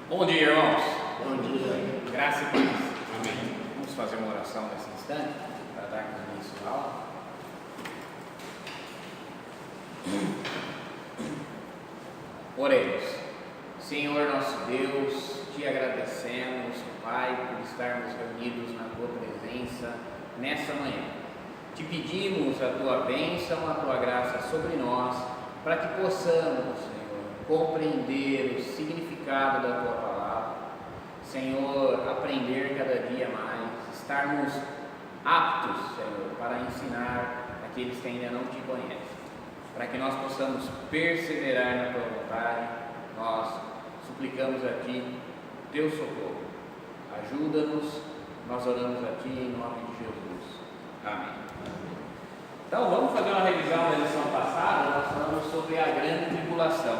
Bom dia, irmãos. Bom dia. Graça e paz. Amém. Vamos fazer uma oração nesse instante para dar início à aula. Oremos. Senhor nosso Deus, te agradecemos, Pai, por estarmos reunidos na tua presença nessa manhã. Te pedimos a tua bênção, a tua graça sobre nós, para que possamos, Senhor, compreender o significado da tua palavra. Senhor, aprender cada dia mais, estarmos aptos, Senhor, para ensinar aqueles que ainda não te conhecem. Para que nós possamos perseverar na tua vontade, nós suplicamos a ti teu socorro. Ajuda-nos, nós oramos a ti em nome de Jesus. Amém. Então vamos fazer uma revisão da lição passada. Nós falamos sobre a grande tribulação,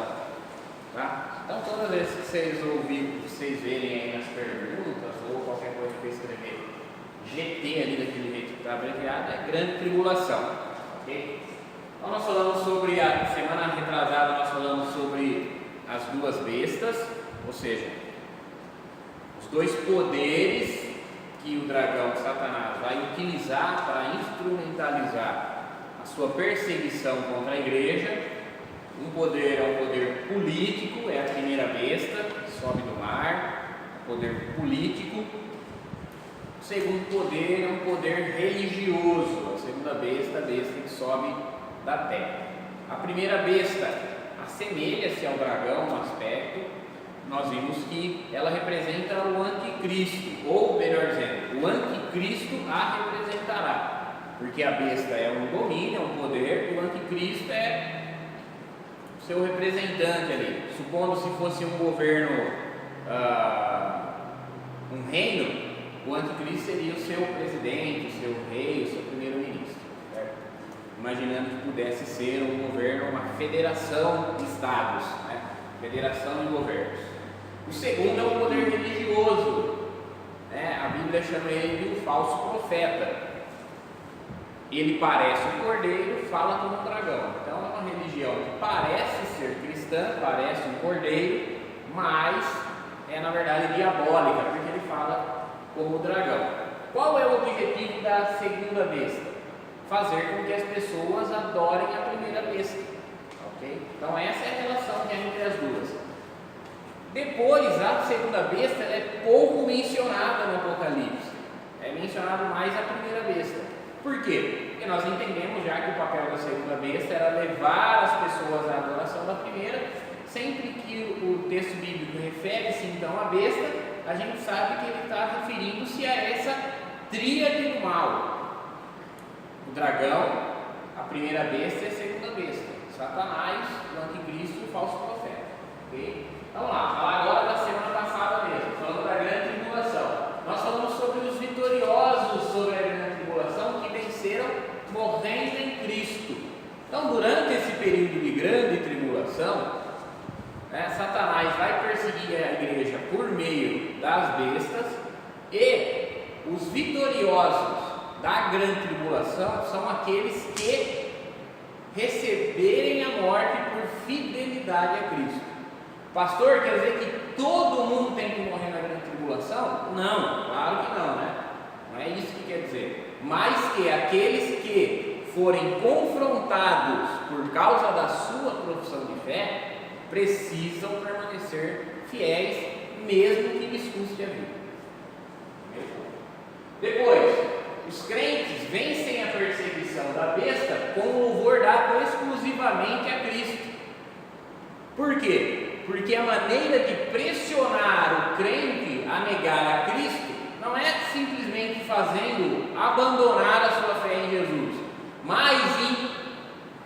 tá? Então todas as vezes que vocês ouvirem, vocês verem aí nas perguntas ou qualquer coisa que eu escrever GT ali daquele jeito que está abreviado, é grande tribulação, ok? Então nós falamos sobre, a semana retrasada nós falamos sobre as duas bestas, ou seja, os dois poderes que o dragão, Satanás, vai utilizar para instrumentalizar a sua perseguição contra a igreja. Um poder é um poder político, é a primeira besta que sobe do mar, poder político. O segundo poder é um poder religioso, a segunda besta, a besta que sobe da terra. A primeira besta assemelha-se ao dragão no aspecto. Nós vimos que ela representa o anticristo, ou melhor dizendo, o anticristo a representará, porque a besta é um domínio, é um poder, e o anticristo é o seu representante ali. Supondo se fosse um governo, um reino, o anticristo seria o seu presidente, o seu rei, o seu primeiro-ministro, certo? Imaginando que pudesse ser um governo, uma federação de estados, né? Federação de governos. O segundo é o poder religioso, né? A Bíblia chama ele de um falso profeta. Ele parece um cordeiro, fala como um dragão. Então é uma religião que parece ser cristã, parece um cordeiro, mas é na verdade diabólica, porque ele fala como dragão. Qual é o objetivo da segunda besta? Fazer com que as pessoas adorem a primeira besta, ok? Então essa é a relação que é entre as duas. Depois, a segunda besta é pouco mencionada no Apocalipse, é mencionado mais a primeira besta. Por quê? Porque nós entendemos já que o papel da segunda besta era levar as pessoas à adoração da primeira. Sempre que o texto bíblico refere-se então à besta, a gente sabe que ele está referindo-se a essa tríade do mal: o dragão, a primeira besta e a segunda besta, Satanás, o anticristo e o falso profeta, ok? Vamos lá, falar agora da semana passada mesmo, falando da grande tribulação. Nós falamos sobre os vitoriosos sobre a grande tribulação que venceram morrendo em Cristo. Então, durante esse período de grande tribulação, Satanás vai perseguir a igreja por meio das bestas, e os vitoriosos da grande tribulação são aqueles que receberem a morte por fidelidade a Cristo. Pastor, quer dizer que todo mundo tem que morrer na grande tribulação? Não, claro que não, né? Não é isso que quer dizer. Mas que aqueles que forem confrontados por causa da sua profissão de fé precisam permanecer fiéis, mesmo que lhes custe a vida. Depois, os crentes vencem a perseguição da besta com o louvor dado exclusivamente a Cristo. Por quê? Porque a maneira de pressionar o crente a negar a Cristo não é simplesmente fazendo abandonar a sua fé em Jesus, mas em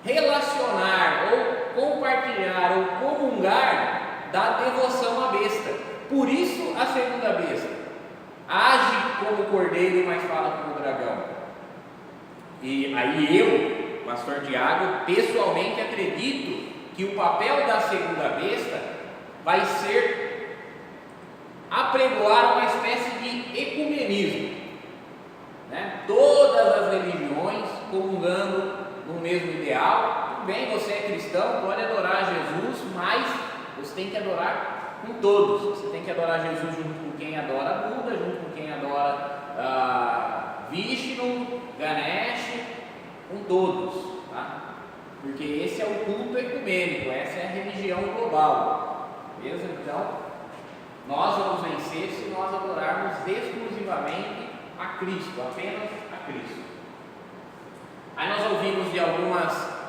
relacionar ou compartilhar ou comungar da devoção à besta. Por isso a segunda besta age como cordeiro, mas fala como dragão. E aí eu, pastor Tiago, pessoalmente acredito que o papel da segunda besta vai ser apregoar uma espécie de ecumenismo, né? Todas as religiões comungando no mesmo ideal. Tudo bem, você é cristão, pode adorar Jesus, mas você tem que adorar com todos. Você tem que adorar Jesus junto com quem adora Buda, junto com quem adora Vishnu, Ganesh, com todos, tá? Porque esse é o culto ecumênico, essa é a religião global, beleza? Então, nós vamos vencer se nós adorarmos exclusivamente a Cristo, apenas a Cristo. Aí nós ouvimos de algumas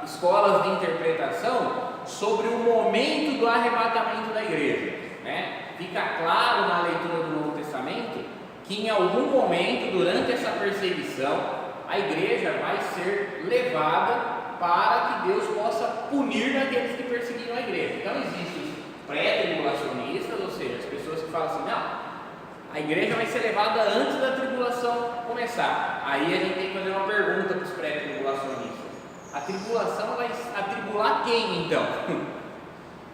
escolas de interpretação sobre o momento do arrebatamento da igreja, né? Fica claro na leitura do Novo Testamento que em algum momento durante essa perseguição a igreja vai ser levada para que Deus possa punir aqueles que perseguiram a igreja. Então existem os pré-tribulacionistas, ou seja, as pessoas que falam assim, não, a igreja vai ser levada antes da tribulação começar. Aí a gente tem que fazer uma pergunta para os pré-tribulacionistas. A tribulação vai atribular quem então?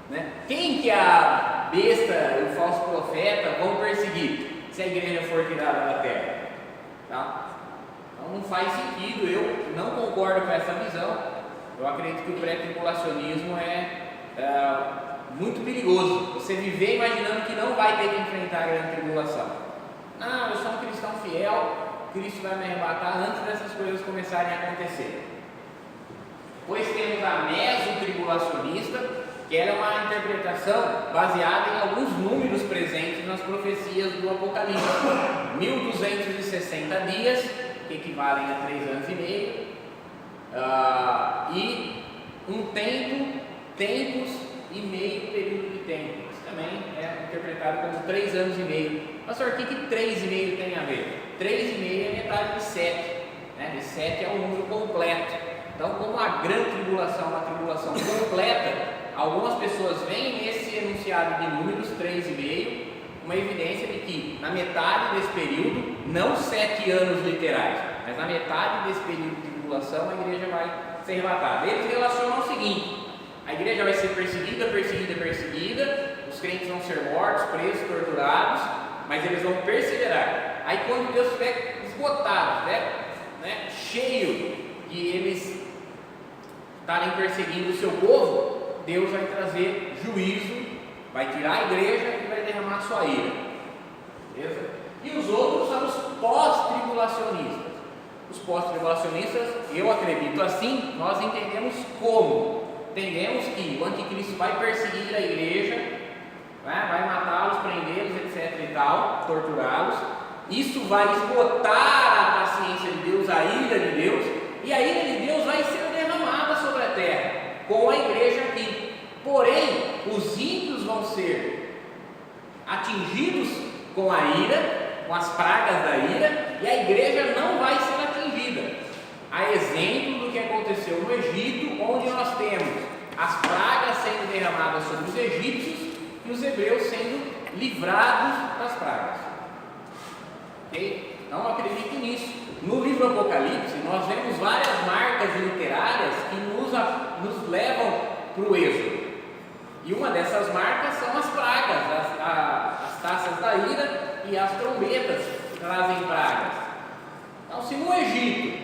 Né? Quem que a besta e o falso profeta vão perseguir se a igreja for tirada da terra? Tá? Então não faz sentido, eu não concordo com essa visão. Eu acredito que o pré-tribulacionismo é muito perigoso. Você viver imaginando que não vai ter que enfrentar a grande tribulação. Não, eu sou um cristão fiel, Cristo vai me arrebatar antes dessas coisas começarem a acontecer. Depois temos a mesotribulacionista, que ela é uma interpretação baseada em alguns números presentes nas profecias do Apocalipse. 1260 dias, que equivalem a 3 anos e meio, e um tempo, tempos e meio período de tempo. Isso também é interpretado como 3 anos e meio. Pastor, o que 3 e meio tem a ver? 3 e meio é metade de 7, né? E 7 é um número completo. Então, como a grande tribulação é uma tribulação completa, algumas pessoas veem nesse enunciado de números 3,5 uma evidência de que na metade desse período, não 7 anos literais, mas na metade desse período de tribulação, a igreja vai ser arrebatada. Eles relacionam o seguinte: a igreja vai ser perseguida, os crentes vão ser mortos, presos, torturados, mas eles vão perseverar. Aí quando Deus estiver esgotado, né, cheio de eles estarem perseguindo o seu povo, Deus vai trazer juízo, vai tirar a igreja e vai derramar sua ira. Beleza? E os outros são os pós-tribulacionistas. Os pós-tribulacionistas, eu acredito assim, nós entendemos como? Entendemos que o anticristo vai perseguir a igreja, né? Vai matá-los, prendê-los, etc e tal, torturá-los. Isso vai esgotar a paciência de Deus, a ira de Deus, e a ira de Deus vai ser derramada sobre a terra, com a igreja aqui. Porém, os ímpios vão ser atingidos com a ira, com as pragas da ira, e a igreja não vai ser atingida. A exemplo do que aconteceu no Egito, onde nós temos as pragas sendo derramadas sobre os egípcios e os hebreus sendo livrados das pragas. Ok? Não acredite nisso. No livro Apocalipse, nós vemos várias marcas literárias que nos levam para o êxodo. E uma dessas marcas são as pragas, as taças da ira e as trombetas que trazem pragas. Então, se no Egito,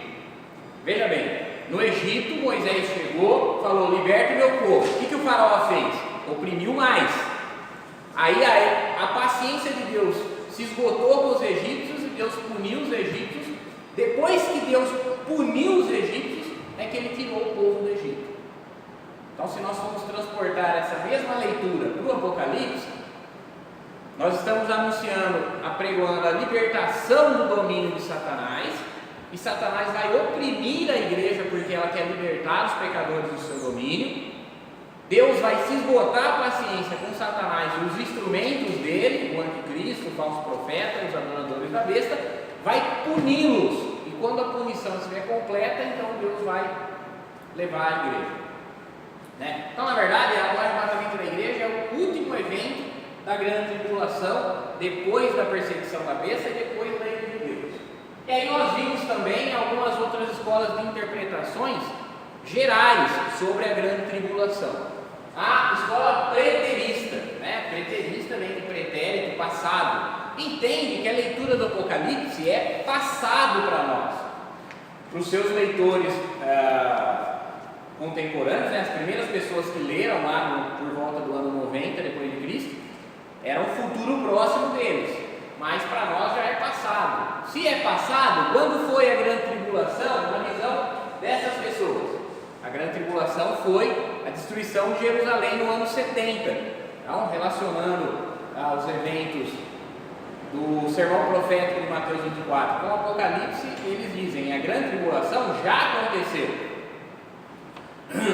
veja bem, no Egito Moisés chegou, falou: liberte meu povo. O que o faraó fez? Oprimiu mais. Aí a paciência de Deus se esgotou com os egípcios e Deus puniu os egípcios. Depois que Deus puniu os egípcios, é que ele tirou o povo do Egito. Então, se nós formos transportar essa mesma leitura para o Apocalipse, nós estamos apregoando a libertação do domínio de Satanás, e Satanás vai oprimir a igreja porque ela quer libertar os pecadores do seu domínio. Deus vai se esgotar a paciência com Satanás e os instrumentos dele, o anticristo, o falso profeta, os adoradores da besta, vai puni-los, e quando a punição estiver completa, então Deus vai levar a igreja, né? Então, na verdade, o arrebatamento da igreja é o último evento da grande tribulação, depois da perseguição da besta e depois da ira de Deus. E aí nós vimos também algumas outras escolas de interpretações gerais sobre a grande tribulação. A escola preterista, né? Preterista vem de pretérito, passado. Entende que a leitura do Apocalipse é passado para nós. Para os seus leitores contemporâneos, né? As primeiras pessoas que leram lá por volta do ano 90 depois de Cristo, era um futuro próximo deles, mas para nós já é passado. Se é passado, quando foi a grande tribulação, na visão dessas pessoas? A grande tribulação foi a destruição de Jerusalém no ano 70. Então, relacionando os eventos do sermão profético de Mateus 24 com o Apocalipse, eles dizem: a grande tribulação já aconteceu.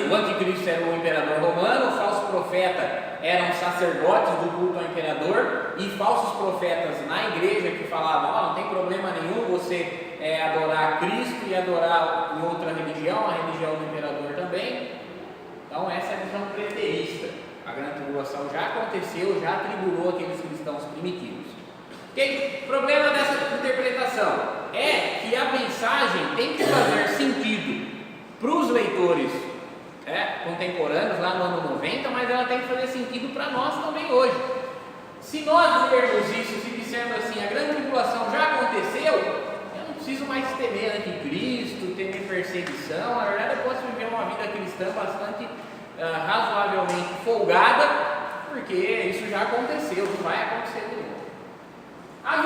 O anticristo era o imperador romano, o falso profeta eram sacerdotes do culto ao imperador, e falsos profetas na igreja que falavam: não tem problema nenhum você adorar Cristo e adorar em outra religião, a religião do imperador também. Então essa é a visão preterista. A grande tribulação já aconteceu, já tribulou aqueles cristãos primitivos. O problema dessa interpretação é que a mensagem tem que fazer sentido para os leitores contemporâneos lá no ano 90, mas ela tem que fazer sentido para nós também hoje. Se nós lermos isso e dissermos assim: a grande tribulação já aconteceu, eu não preciso mais temer anticristo, temer perseguição. Na verdade, eu posso viver uma vida cristã bastante razoavelmente folgada, porque isso já aconteceu, não vai acontecer de novo. A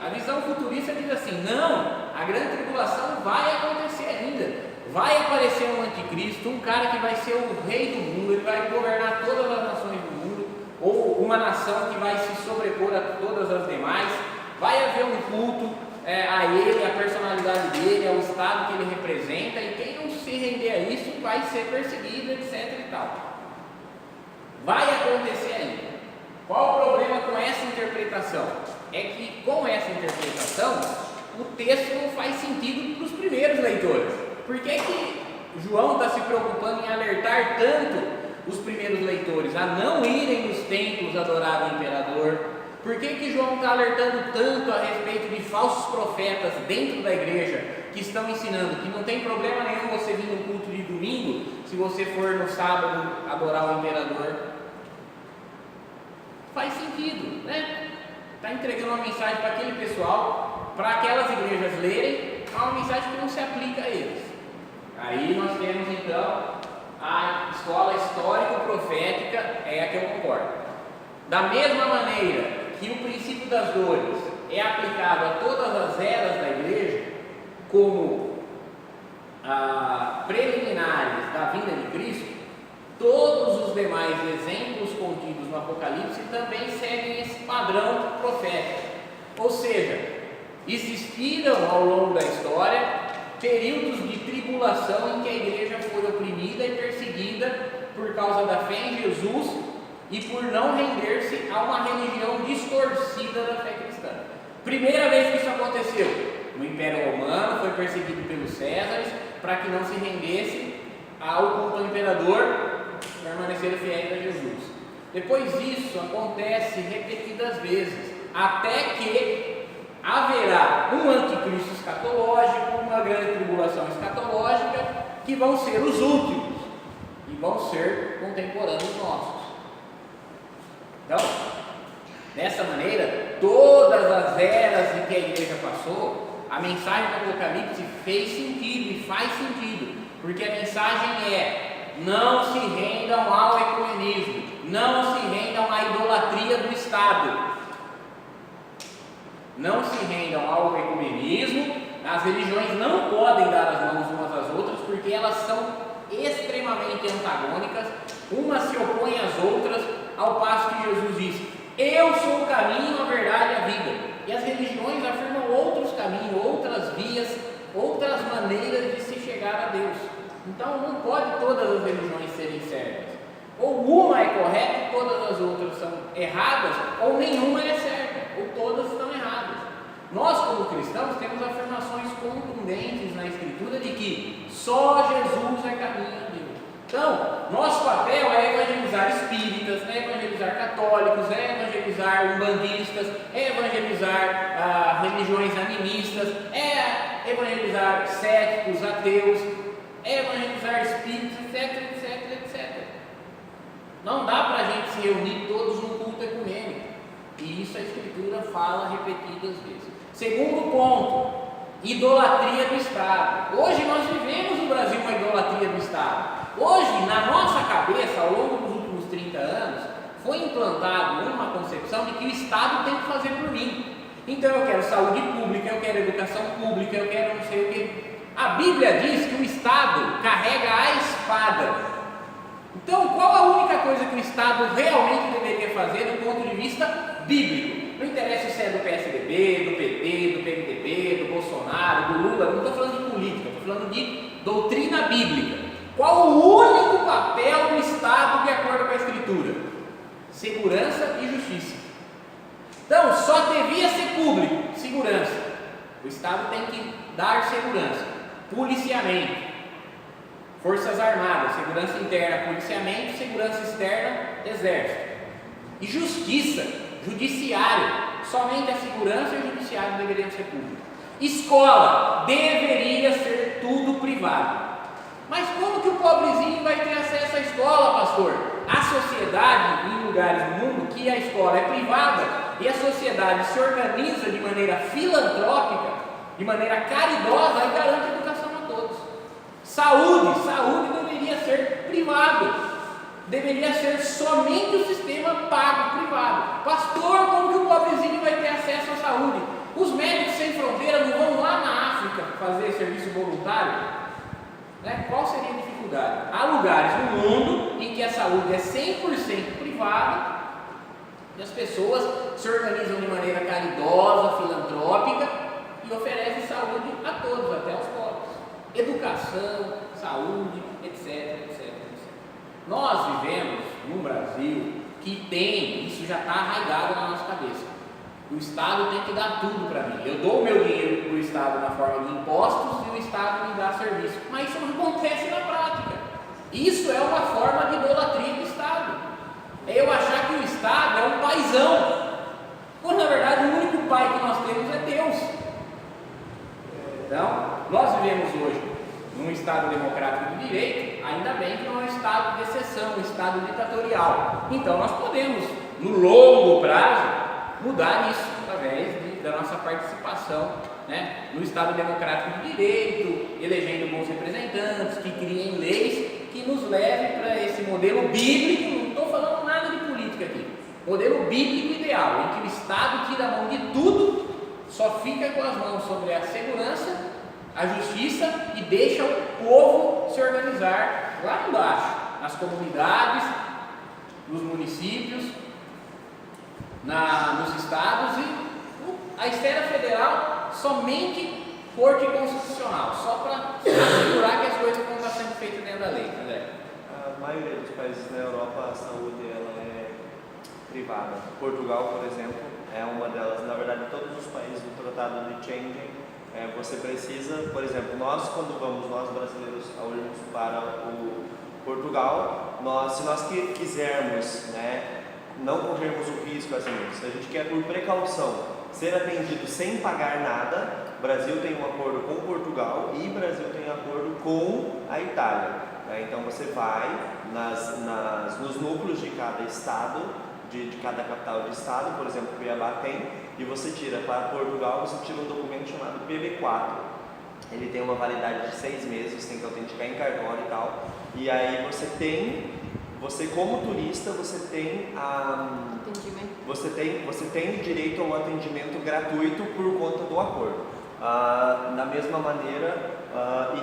visão futurista diz assim: não, a grande tribulação vai acontecer ainda. Vai aparecer um anticristo, um cara que vai ser o rei do mundo, ele vai governar todas as nações do mundo, ou uma nação que vai se sobrepor a todas as demais. Vai haver um culto a ele, a personalidade dele, ao estado que ele representa, e quem não se render a isso vai ser perseguido, etc e tal. Vai acontecer ainda. Qual o problema com essa interpretação? É que com essa interpretação o texto não faz sentido para os primeiros leitores. Por que João está se preocupando em alertar tanto os primeiros leitores a não irem nos templos adorar o imperador? Por que João está alertando tanto a respeito de falsos profetas dentro da igreja que estão ensinando que não tem problema nenhum você vir no culto de domingo se você for no sábado adorar o imperador? Faz sentido, né? Está entregando uma mensagem para aquele pessoal, para aquelas igrejas lerem, é uma mensagem que não se aplica a eles. Aí nós temos então a escola histórico-profética, é a que eu concordo. Da mesma maneira que o princípio das dores é aplicado a todas as eras da igreja, como preliminares da vinda de Cristo, todos os demais exemplos contidos no Apocalipse também seguem esse padrão profético. Ou seja, existiram ao longo da história períodos de tribulação em que a igreja foi oprimida e perseguida por causa da fé em Jesus e por não render-se a uma religião distorcida da fé cristã. Primeira vez que isso aconteceu, no Império Romano foi perseguido pelos Césares para que não se rendesse ao culto ao imperador, permaneceram fiéis a Jesus. Depois isso acontece repetidas vezes, até que haverá um anticristo escatológico, uma grande tribulação escatológica, que vão ser os últimos e vão ser contemporâneos nossos. Então, dessa maneira, todas as eras em que a igreja passou, a mensagem do Apocalipse fez sentido e faz sentido, porque a mensagem é: não se rendam ao ecumenismo, não se rendam à idolatria do Estado. Não se rendam ao ecumenismo. As religiões não podem dar as mãos umas às outras, porque elas são extremamente antagônicas, umas se opõem às outras, ao passo que Jesus disse: eu sou o caminho, a verdade e a vida. E as religiões afirmam outros caminhos, outras vias, outras maneiras de se chegar a Deus. Então não pode todas as religiões serem certas. Ou uma é correta e todas as outras são erradas, ou nenhuma é certa, ou todas estão erradas. Nós, como cristãos, temos afirmações contundentes na Escritura de que só Jesus é caminho a Deus. Então, nosso papel é evangelizar espíritas, é evangelizar católicos, é evangelizar umbandistas, é evangelizar religiões animistas, é evangelizar céticos, ateus, é evangelizar espíritos, etc, etc, etc. Não dá para a gente se reunir todos num culto ecumênico. E isso a Escritura fala repetidas vezes. Segundo ponto, idolatria do Estado. Hoje nós vivemos no Brasil uma idolatria do Estado. Hoje, na nossa cabeça, ao longo dos últimos 30 anos, foi implantado uma concepção de que o Estado tem que fazer por mim. Então eu quero saúde pública, eu quero educação pública, eu quero não sei o que. A Bíblia diz que o Estado carrega a espada. Então qual a única coisa que o Estado realmente deveria fazer do ponto de vista bíblico? Não interessa se é do PSDB, do PT, do PMDB, do Bolsonaro, do Lula, não estou falando de política, estou falando de doutrina bíblica. Qual o único papel do Estado de acordo com a Escritura? Segurança e justiça. Então, só devia ser público, segurança. O Estado tem que dar segurança, policiamento, forças armadas, segurança interna, policiamento, segurança externa, exército. E justiça, judiciário. Somente a segurança e o judiciário deveriam ser públicos. Escola, deveria ser tudo privado. Mas como que o pobrezinho vai ter acesso à escola, pastor? A sociedade, em lugares do mundo, que a escola é privada e a sociedade se organiza de maneira filantrópica, de maneira caridosa e garante a educação a todos. Saúde deveria ser privado, deveria ser somente o sistema pago privado. Pastor, como que o pobrezinho vai ter acesso à saúde? Os médicos sem fronteira não vão lá na África fazer serviço voluntário? Qual seria a dificuldade? Há lugares no mundo em que a saúde é 100% privada e as pessoas se organizam de maneira caridosa, filantrópica e oferecem saúde a todos, até aos pobres. Educação, saúde, etc, etc, etc. Nós vivemos num Brasil que tem, isso já está arraigado na nossa cabeça. O Estado tem que dar tudo para mim. Eu dou o meu dinheiro para o Estado na forma de impostos e o Estado me dá serviço. Mas isso não acontece na prática. Isso é uma forma de idolatria do Estado. É eu achar que o Estado é um paizão. Quando na verdade o único pai que nós temos é Deus. Então, nós vivemos hoje num Estado democrático de direito, ainda bem que não é um Estado de exceção, um Estado ditatorial. Então nós podemos, no longo prazo, mudar isso através da nossa participação, no Estado democrático de direito, elegendo bons representantes, que criem leis que nos levem para esse modelo bíblico. Não estou falando nada de política aqui, modelo bíblico ideal, em que o Estado tira a mão de tudo, só fica com as mãos sobre a segurança, a justiça e deixa o povo se organizar lá embaixo, nas comunidades, nos municípios, nos estados, e a esfera federal somente corte constitucional, só para assegurar que as coisas vão estar sendo feitas dentro da lei. André? A maioria dos países na Europa, a saúde ela é privada. Portugal, por exemplo, é uma delas. Na verdade, todos os países do Tratado de Schengen, você precisa, por exemplo, nós brasileiros, ao irmos para o Portugal, se nós quisermos, não corrermos o risco, assim, se a gente quer por precaução ser atendido sem pagar nada, o Brasil tem um acordo com Portugal e o Brasil tem um acordo com a Itália. Então você vai nos núcleos de cada estado, de cada capital de estado, por exemplo, Cuiabá tem, e você tira para Portugal, você tira um documento chamado PB4. Ele tem uma validade de 6 meses, tem que autenticar em cartório e tal, e aí você como turista, você tem direito ao atendimento gratuito por conta do acordo. Da mesma maneira,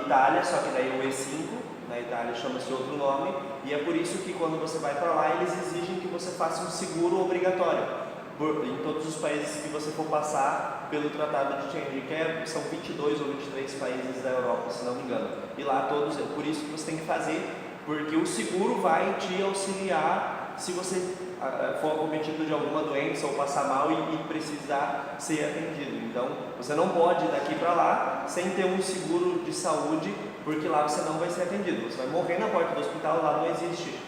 Itália, só que daí o E5, na Itália chama-se outro nome, e é por isso que quando você vai para lá, eles exigem que você faça um seguro obrigatório em todos os países que você for passar pelo Tratado de Schengen, que são 22 ou 23 países da Europa, se não me engano, e lá todos, é por isso que você tem que fazer, porque o seguro vai te auxiliar se você for acometido de alguma doença ou passar mal e precisar ser atendido. Então, você não pode ir daqui para lá sem ter um seguro de saúde, porque lá você não vai ser atendido. Você vai morrer na porta do hospital, lá não existe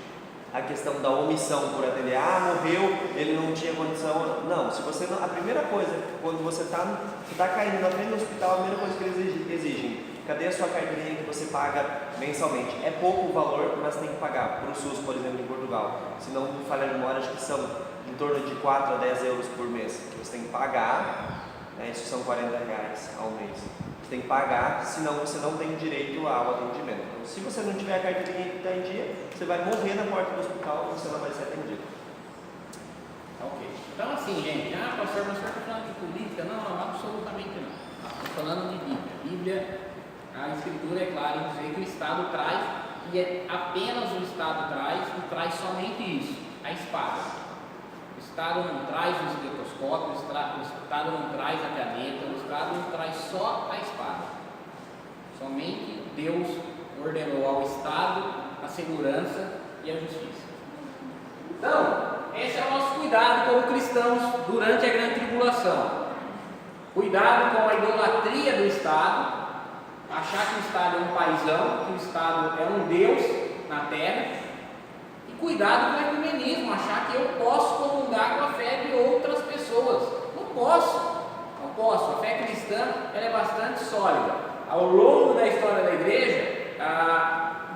a questão da omissão por atender. Morreu, ele não tinha condição. Não, a primeira coisa, quando você está caindo na frente do hospital, a primeira coisa que eles exigem: cadê a sua carteirinha que você paga mensalmente? É pouco o valor, mas tem que pagar. Para o SUS, por exemplo, em Portugal, se não me falha a memória, acho que são em torno de 4 a 10 euros por mês que você tem que pagar, isso são 40 reais ao mês. Você tem que pagar, senão você não tem direito ao atendimento. Então, se você não tiver a carteirinha que está em dia, você vai morrer na porta do hospital e você não vai ser atendido. Ok. Então assim, gente, pastor, mas o senhor está falando de política? Não, absolutamente não. Estou falando de Bíblia. Bíblia, a Escritura é clara em dizer que o Estado traz, e é apenas o Estado traz, e traz somente isso, a espada. O Estado não traz o estetoscópio, o Estado não traz a caneta, o Estado não traz só a espada. Somente Deus ordenou ao Estado a segurança e a justiça. Então, esse é o nosso cuidado como cristãos durante a grande tribulação. Cuidado com a idolatria do Estado, achar que o Estado é um paizão, que o Estado é um Deus na terra. E cuidado com o ecumenismo, achar que eu posso comungar com a fé de outras pessoas. Não posso. A fé cristã ela é bastante sólida. Ao longo da história da igreja,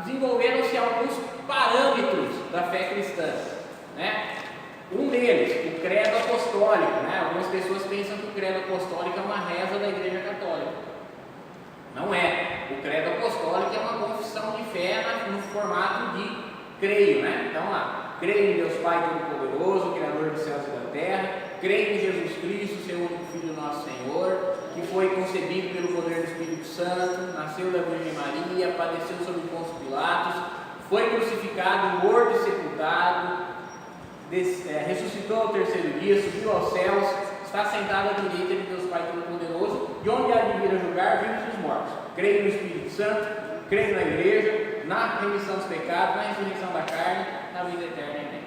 desenvolveram-se alguns parâmetros da fé cristã, né? Um deles, o credo apostólico, né? Algumas pessoas pensam que o credo apostólico é uma reza da igreja católica. Não é. O credo apostólico é uma confissão de fé no formato de creio, né? Então lá, creio em Deus Pai Todo-Poderoso, Criador dos céus e da terra, creio em Jesus Cristo, seu único Filho, nosso Senhor, que foi concebido pelo poder do Espírito Santo, nasceu da Virgem Maria, padeceu sob Pôncio Pilatos, foi crucificado, morto e sepultado, ressuscitou ao terceiro dia, subiu aos céus, está sentado à direita de Deus Pai Todo-Poderoso, de onde há de vir a julgar vivos e os mortos. Creio no Espírito Santo, creio na igreja, na remissão dos pecados, na ressurreição da carne, na vida eterna. Amém.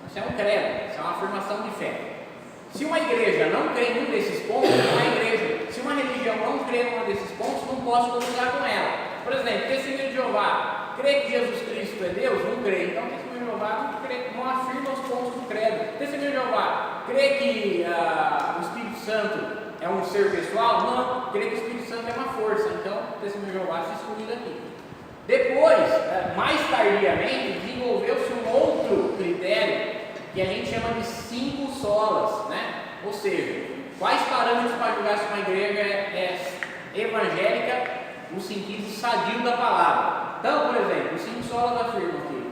Isso é um credo, isso é uma afirmação de fé. Se uma igreja não crê em um desses pontos, não é igreja. Se uma religião não crê em um desses pontos, não posso comungar com ela. Por exemplo, Testemunho de Jeová crê que Jesus Cristo é Deus? Não crê. Então, Testemunho de Jeová não afirma os pontos do credo. Testemunho de Jeová crê que o Espírito Santo é um ser pessoal? Não. Crê que o Espírito Santo é uma força. Então, o Testemunho de Jeová se exclui daqui. Depois, mais tardiamente, desenvolveu-se um outro critério que a gente chama de 5 solas, né? Ou seja, quais parâmetros para julgar se uma igreja é evangélica no sentido sadio da palavra. Então, por exemplo, os 5 solas afirmam que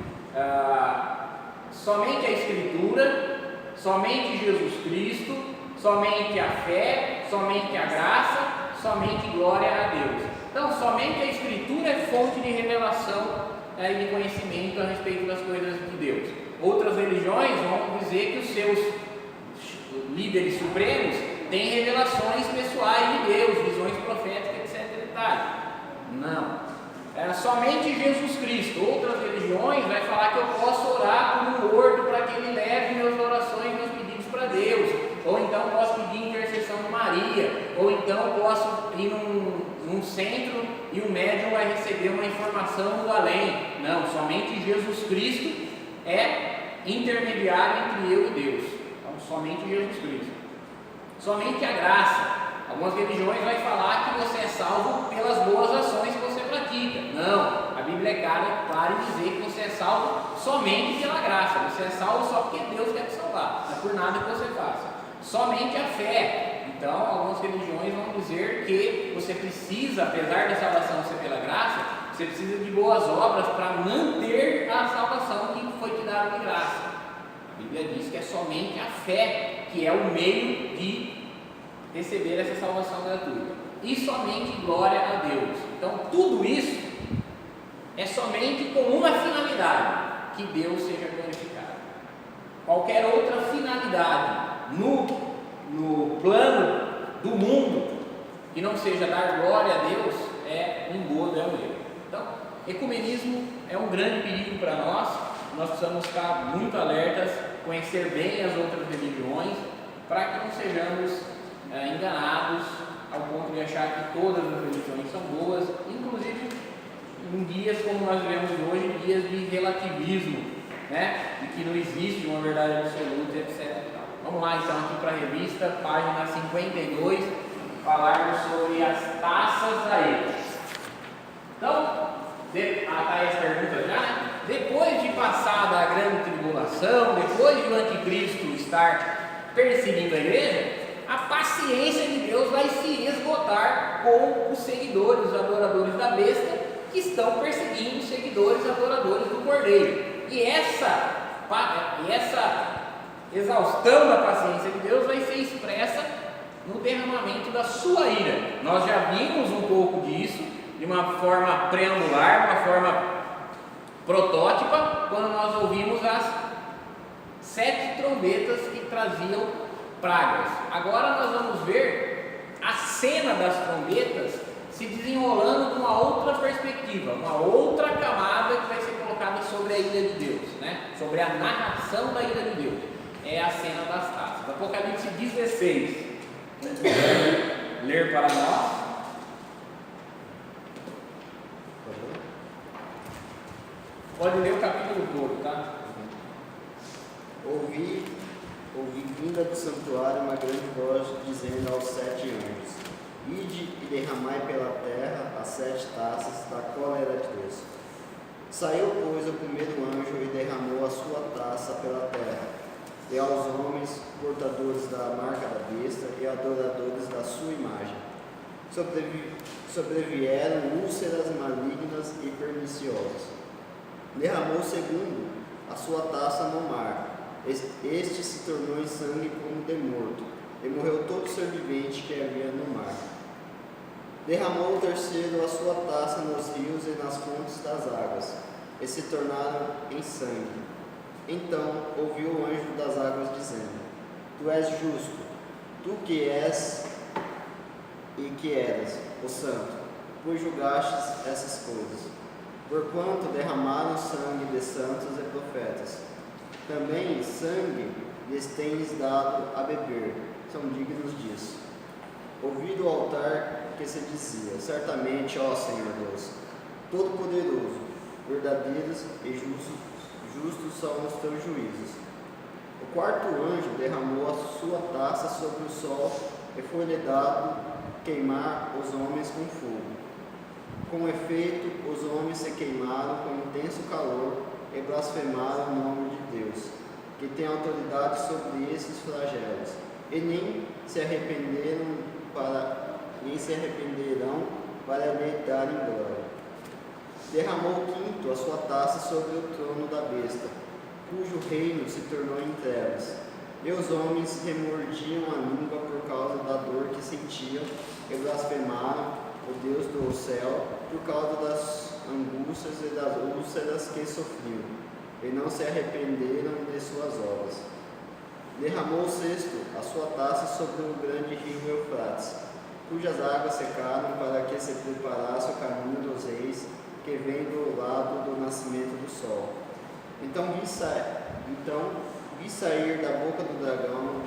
somente a Escritura, somente Jesus Cristo, somente a fé, somente a graça, somente glória a Deus. Então, somente a Escritura é fonte de revelação e de conhecimento a respeito das coisas de Deus. Outras religiões vão dizer que os seus líderes supremos têm revelações pessoais de Deus, visões proféticas, etc. e tal. Não. Somente Jesus Cristo. Outras religiões vai falar que eu posso orar por um morto para que ele leve minhas orações, meus pedidos para Deus. Ou então posso pedir intercessão de Maria. Ou então posso ir num centro e o médium vai receber uma informação do além. Não, somente Jesus Cristo é intermediário entre eu e Deus. Então, somente Jesus Cristo. Somente a graça. Algumas religiões vai falar que você é salvo pelas boas ações que você pratica. Não, a Bíblia é clara em dizer que você é salvo somente pela graça. Você é salvo só porque Deus quer te salvar, não é por nada que você faça. Somente a fé. Então, algumas religiões vão dizer que você precisa, apesar da salvação ser pela graça, você precisa de boas obras para manter a salvação que foi te dada de graça. A Bíblia diz que é somente a fé que é o meio de receber essa salvação gratuita. E somente glória a Deus. Então, tudo isso é somente com uma finalidade: que Deus seja glorificado. Qualquer outra finalidade no plano do mundo que não seja dar glória a Deus é um engodo, é um erro. Então, ecumenismo é um grande perigo para nós. Nós precisamos ficar muito alertas, conhecer bem as outras religiões, para que não sejamos enganados ao ponto de achar que todas as religiões são boas, inclusive em dias como nós vivemos hoje, dias de relativismo, né? De que não existe uma verdade absoluta, etc. Vamos lá então aqui para a revista, página 52, falarmos sobre as taças da ira. Então, está aí as perguntas já, né? Depois de passada a grande tribulação, depois de o anticristo estar perseguindo a igreja, a paciência de Deus vai se esgotar com os seguidores, os adoradores da besta, que estão perseguindo os seguidores, adoradores do Cordeiro. E essa exaustão da paciência de Deus vai ser expressa no derramamento da sua ira. Nós já vimos um pouco disso de uma forma preambular, uma forma protótipa, quando nós ouvimos as 7 trombetas que traziam pragas. Agora nós vamos ver a cena das trombetas se desenrolando de uma outra perspectiva, uma outra camada que vai ser colocada sobre a ira de Deus, né? Sobre a narração da ira de Deus. É a cena das taças. Apocalipse 16. Ler para nós. Pode ler o capítulo todo, tá? Ouvi vinda do santuário uma grande voz dizendo aos 7 anjos: Ide e derramai pela terra as 7 taças da cólera de Deus. Saiu, pois, o primeiro anjo e derramou a sua taça pela terra, e aos homens portadores da marca da besta e adoradores da sua imagem sobrevieram úlceras malignas e perniciosas. Derramou o segundo a sua taça no mar. Este se tornou em sangue como de morto, e morreu todo ser vivente que havia no mar. Derramou o terceiro a sua taça nos rios e nas fontes das águas, e se tornaram em sangue. Então ouviu o anjo das águas dizendo: Tu és justo, tu que és e que eras o santo, pois julgastes essas coisas. Porquanto derramaram sangue de santos e profetas, também sangue lhes tens dado a beber, são dignos disso. Ouvi do altar que se dizia: Certamente, ó Senhor Deus, Todo-Poderoso, verdadeiros e justos são os teus juízos. O quarto anjo derramou a sua taça sobre o sol e foi-lhe dado queimar os homens com fogo. Com efeito, os homens se queimaram com intenso calor e blasfemaram o nome de Deus, que tem autoridade sobre esses flagelos, e nem se arrependerão para lhe darem glória. Derramou o quinto a sua taça sobre o trono da besta, cujo reino se tornou em trevas, e os homens remordiam a língua por causa da dor que sentiam, e blasfemaram o Deus do céu por causa das angústias e das úlceras que sofriam, e não se arrependeram de suas obras. Derramou o sexto a sua taça sobre o grande rio Eufrates, cujas águas secaram para que se preparasse o caminho dos reis que vem do lado do nascimento do sol. Então vi sair da boca do dragão,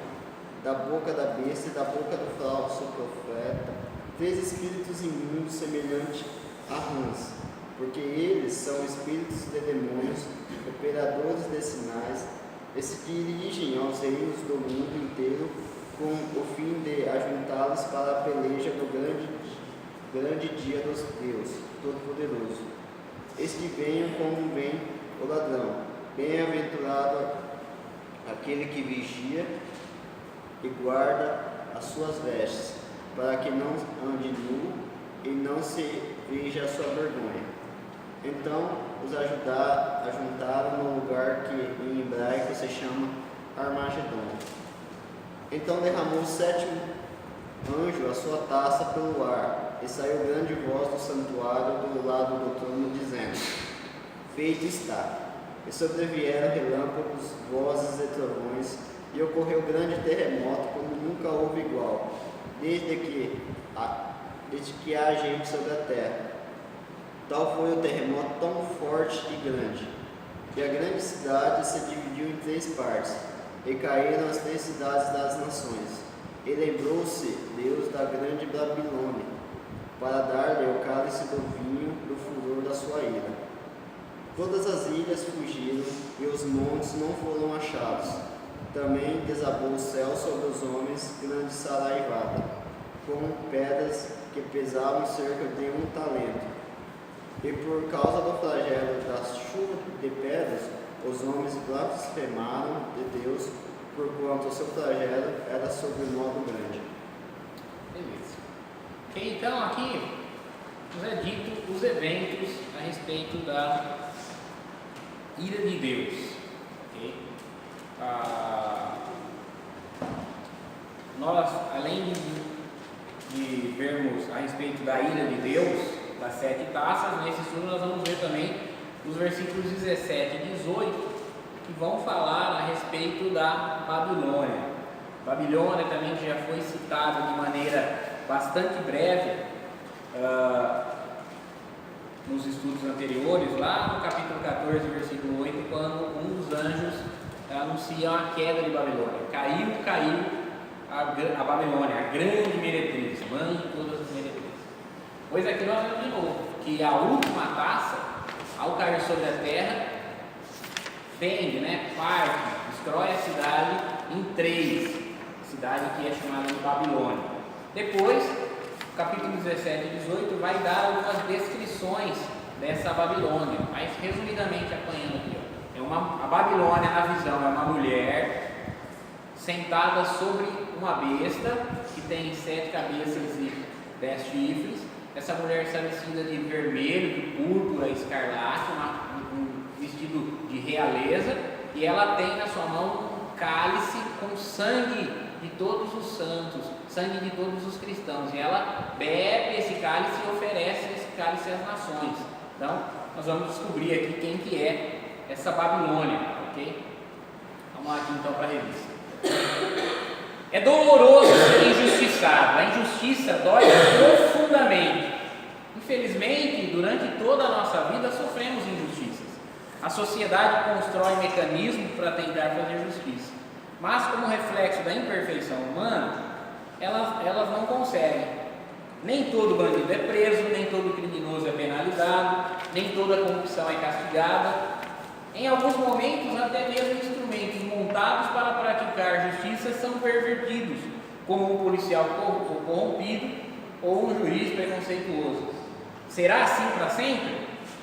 da boca da besta e da boca do falso profeta 3 espíritos imundos semelhantes a rãs, porque eles são espíritos de demônios, operadores de sinais, e se dirigem aos reinos do mundo inteiro com o fim de ajuntá-los para a peleja do grande dia dos Deus Todo-Poderoso. Eis que venham como vem o ladrão. Bem-aventurado aquele que vigia e guarda as suas vestes, para que não ande nu e não se veja a sua vergonha. Então os ajuntaram no lugar que em hebraico se chama Armagedon. Então derramou o sétimo anjo a sua taça pelo ar, e saiu grande voz do santuário do lado do trono, dizendo: Feito está. E sobrevieram relâmpagos, vozes e trovões, e ocorreu grande terremoto como nunca houve igual, desde que há gente sobre a terra. Tal foi o terremoto tão forte e grande, que a grande cidade se dividiu em 3 partes, e caíram as 3 cidades das nações. E lembrou-se Deus da grande Babilônia, para dar-lhe o cálice do vinho do furor da sua ira. Todas as ilhas fugiram, e os montes não foram achados. Também desabou o céu sobre os homens grande saraivada, com pedras que pesavam cerca de 1 talento. E por causa do flagelo da chuva de pedras, os homens blasfemaram de Deus, porquanto o seu flagelo era sobremodo grande. Beleza. Ok, então aqui nos é dito os eventos a respeito da ira de Deus. Okay? nós, além de vermos a respeito da ira de Deus, das 7 taças, nesse estudo nós vamos ver também os versículos 17 e 18, que vão falar a respeito da Babilônia. Babilônia também que já foi citada de maneira bastante breve nos estudos anteriores, lá no capítulo 14, versículo 8, quando um dos anjos anuncia a queda de Babilônia. Caiu a Babilônia, a grande meretriz, mãe de todas as meretrizes. Pois aqui nós vemos de novo que a última taça, ao cair sobre a terra, fende, parte, destrói a cidade em 3, cidade que é chamada de Babilônia. Depois, capítulo 17 e 18 vai dar algumas descrições dessa Babilônia, mas resumidamente apanhando aqui. A Babilônia, na visão, é uma mulher sentada sobre uma besta que tem 7 cabeças e 10 chifres. Essa mulher está vestida de vermelho, de púrpura, escarlate, um vestido de realeza, e ela tem na sua mão um cálice com sangue de todos os santos, sangue de todos os cristãos, e ela bebe esse cálice e oferece esse cálice às nações. Então, nós vamos descobrir aqui quem que é essa Babilônia, ok? Vamos lá aqui então para a revista. É doloroso ser injustiçado, a injustiça dói profundamente. Infelizmente, durante toda a nossa vida sofremos injustiças. A sociedade constrói mecanismos para tentar fazer justiça, mas como reflexo da imperfeição humana, elas não conseguem. Nem todo bandido é preso, nem todo criminoso é penalizado, nem toda corrupção é castigada. Em alguns momentos, até mesmo instrumentos montados para praticar justiça são pervertidos, como um policial corrompido ou um juiz preconceituoso. Será assim para sempre?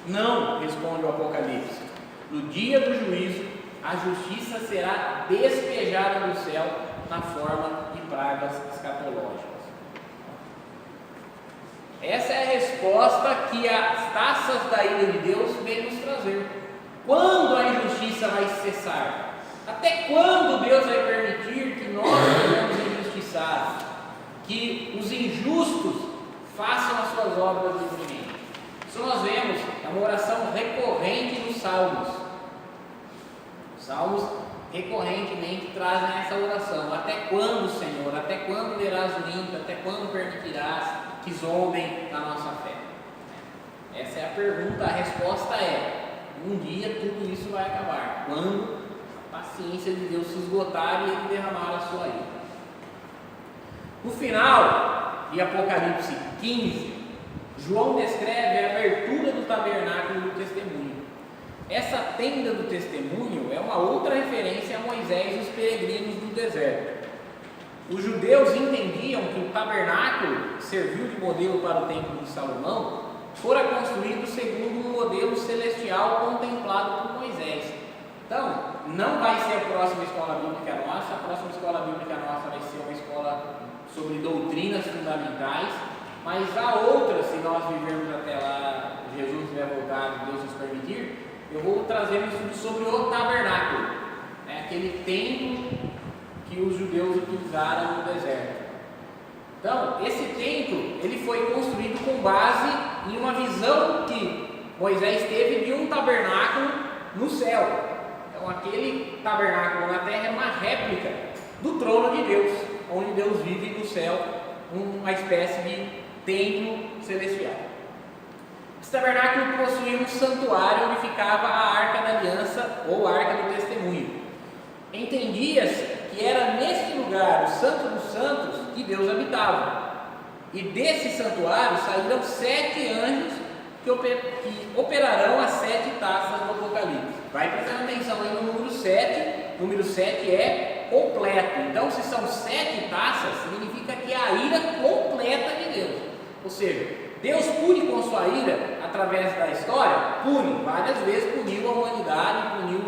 Não, responde o Apocalipse. No dia do juízo, a justiça será despejada do céu na forma de pragas escatológicas. Essa é a resposta que as taças da ira de Deus vêm nos trazer. Quando a injustiça vai cessar? Até quando Deus vai permitir que nós sejamos injustiçados? Que os injustos façam as suas obras livremente? Isso nós vemos, é uma oração recorrente nos Salmos. Os Salmos recorrentemente trazem essa oração. Até quando, Senhor? Até quando verás o ímpio? Até quando permitirás que zombem da nossa fé? Essa é a pergunta, a resposta é: um dia tudo isso vai acabar, quando a paciência de Deus se esgotar e Ele derramar a sua ira. No final de Apocalipse 15, João descreve a abertura do tabernáculo do testemunho. Essa tenda do testemunho é uma outra referência a Moisés e os peregrinos do deserto. Os judeus entendiam que o tabernáculo, que serviu de modelo para o templo de Salomão, fora construído segundo um modelo celestial contemplado por Moisés. Então, não vai ser a próxima escola bíblica nossa. A próxima escola bíblica nossa vai ser uma escola sobre doutrinas fundamentais, mas há outras, se nós vivermos até lá, Jesus tiver voltado, Deus nos permitir, eu vou trazer um estudo sobre o tabernáculo, aquele templo que os judeus utilizaram no deserto. Então, esse templo, ele foi construído com base em uma visão que Moisés teve de um tabernáculo no céu. Então, aquele tabernáculo na terra é uma réplica do trono de Deus, onde Deus vive no céu, uma espécie de templo celestial. Esse tabernáculo possuía um santuário onde ficava a Arca da Aliança ou Arca do Testemunho. Entendia-se que era neste lugar, o Santo dos Santos, que Deus habitava. E desse santuário saíram 7 anjos que operarão as 7 taças do Apocalipse. Vai prestando atenção aí no número 7. O número 7 é completo. Então, se são 7 taças, significa que é a ira completa de Deus. Ou seja, Deus pune com sua ira através da história? Pune. Várias vezes puniu a humanidade, puniu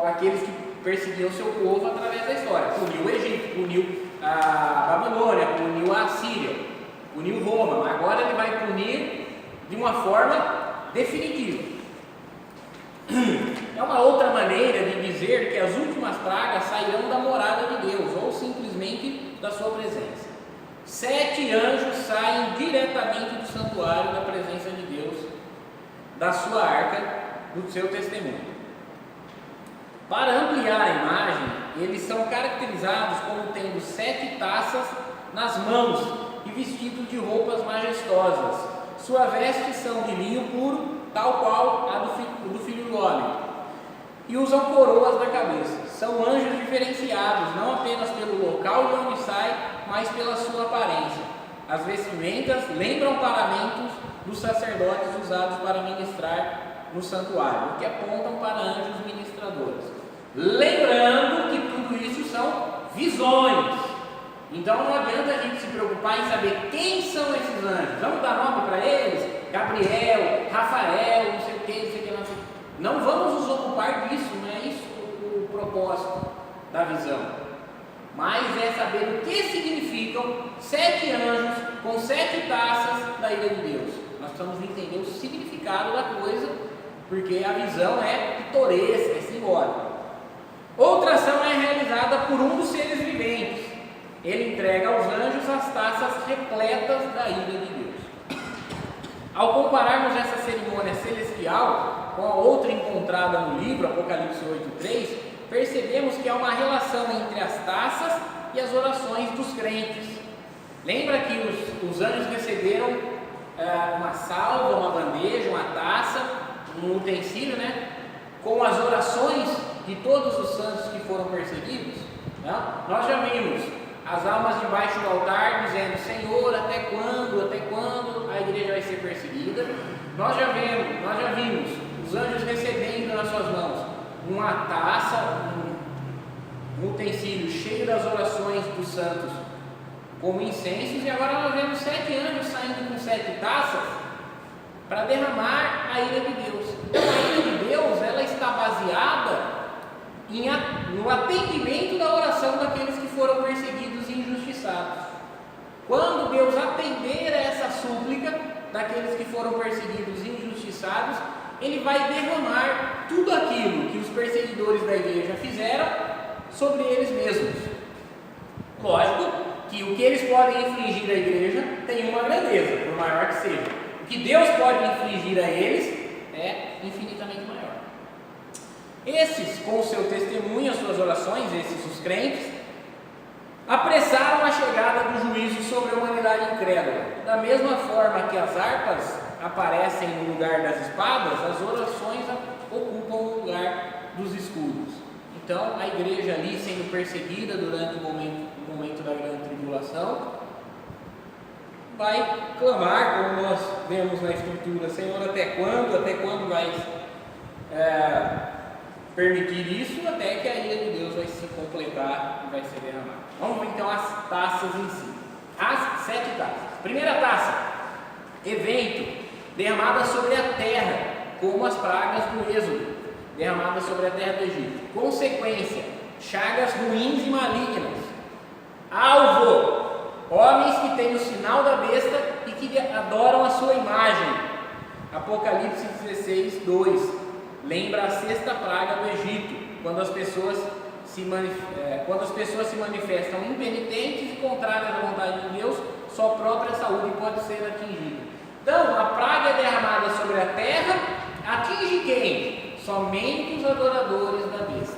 aqueles que perseguiam seu povo através da história. Puniu o Egito, puniu a Babilônia, puniu a Síria, puniu Roma. Mas agora ele vai punir de uma forma definitiva. É uma outra maneira de dizer que as últimas pragas sairão da morada de Deus, ou simplesmente da sua presença. 7 anjos saem diretamente do santuário da presença de Deus, da sua arca, do seu testemunho. Para ampliar a imagem, eles são caracterizados como tendo 7 taças nas mãos e vestidos de roupas majestosas. Sua veste são de linho puro, tal qual a do filho do homem, e usam coroas na cabeça. São anjos diferenciados, não apenas pelo local de onde sai, mas pela sua aparência. As vestimentas lembram paramentos dos sacerdotes usados para ministrar no santuário, o que apontam para anjos ministradores. Lembrando que tudo isso são visões. Então não adianta a gente se preocupar em saber quem são esses anjos. Vamos dar nome para eles? Gabriel, Rafael, não sei o que, não sei o que, não sei o que. Não vamos nos ocupar disso, não é isso o propósito da visão. Mas é saber o que significam 7 anjos com 7 taças da ira de Deus. Nós precisamos entender o significado da coisa, porque a visão é pitoresca, é simbólica. Outra ação é realizada por um dos seres viventes. Ele entrega aos anjos as taças repletas da ira de Deus. Ao compararmos essa cerimônia celestial com a outra encontrada no livro, Apocalipse 8:3, percebemos que há uma relação entre as taças e as orações dos crentes. Lembra que os anjos receberam uma salva, uma bandeja, uma taça, um utensílio, né? Com as orações de todos os santos que foram perseguidos? Não? Nós já vimos as almas debaixo do altar dizendo: Senhor, até quando a igreja vai ser perseguida? Nós já vimos os anjos recebendo nas suas mãos uma taça, um utensílio cheio das orações dos santos como incensos, e agora nós vemos 7 anjos saindo com 7 taças para derramar a ira de Deus. Então a ira de Deus, ela está baseada no atendimento da oração daqueles que foram perseguidos e injustiçados. Quando Deus atender a essa súplica daqueles que foram perseguidos e injustiçados, Ele vai derramar tudo aquilo que os perseguidores da igreja fizeram sobre eles mesmos. Lógico que o que eles podem infligir à igreja tem uma grandeza, por maior que seja. O que Deus pode infligir a eles é infinitamente maior. Esses, com o seu testemunho, as suas orações, esses os crentes, apressaram a chegada do juízo sobre a humanidade incrédula. Da mesma forma que as harpas aparecem no lugar das espadas, as orações ocupam o lugar dos escudos. Então, a igreja ali sendo perseguida durante o momento da grande tribulação, vai clamar, como nós vemos na Escritura: Senhor, até quando vais permitir isso? Até que a ira de Deus vai se completar e vai ser derramada. Vamos ver então as taças em si. As 7 taças. Primeira taça: evento, derramada sobre a terra, como as pragas do Êxodo, derramadas sobre a terra do Egito. Consequência: chagas ruins e malignas. Alvo: homens que têm o sinal da besta e que adoram a sua imagem. Apocalipse 16:2 lembra a 6ª praga do Egito, quando as pessoas se manifestam impenitentes e contrárias à vontade de Deus, sua própria saúde pode ser atingida. Então, a praga é derramada sobre a terra, atinge quem? Somente os adoradores da besta,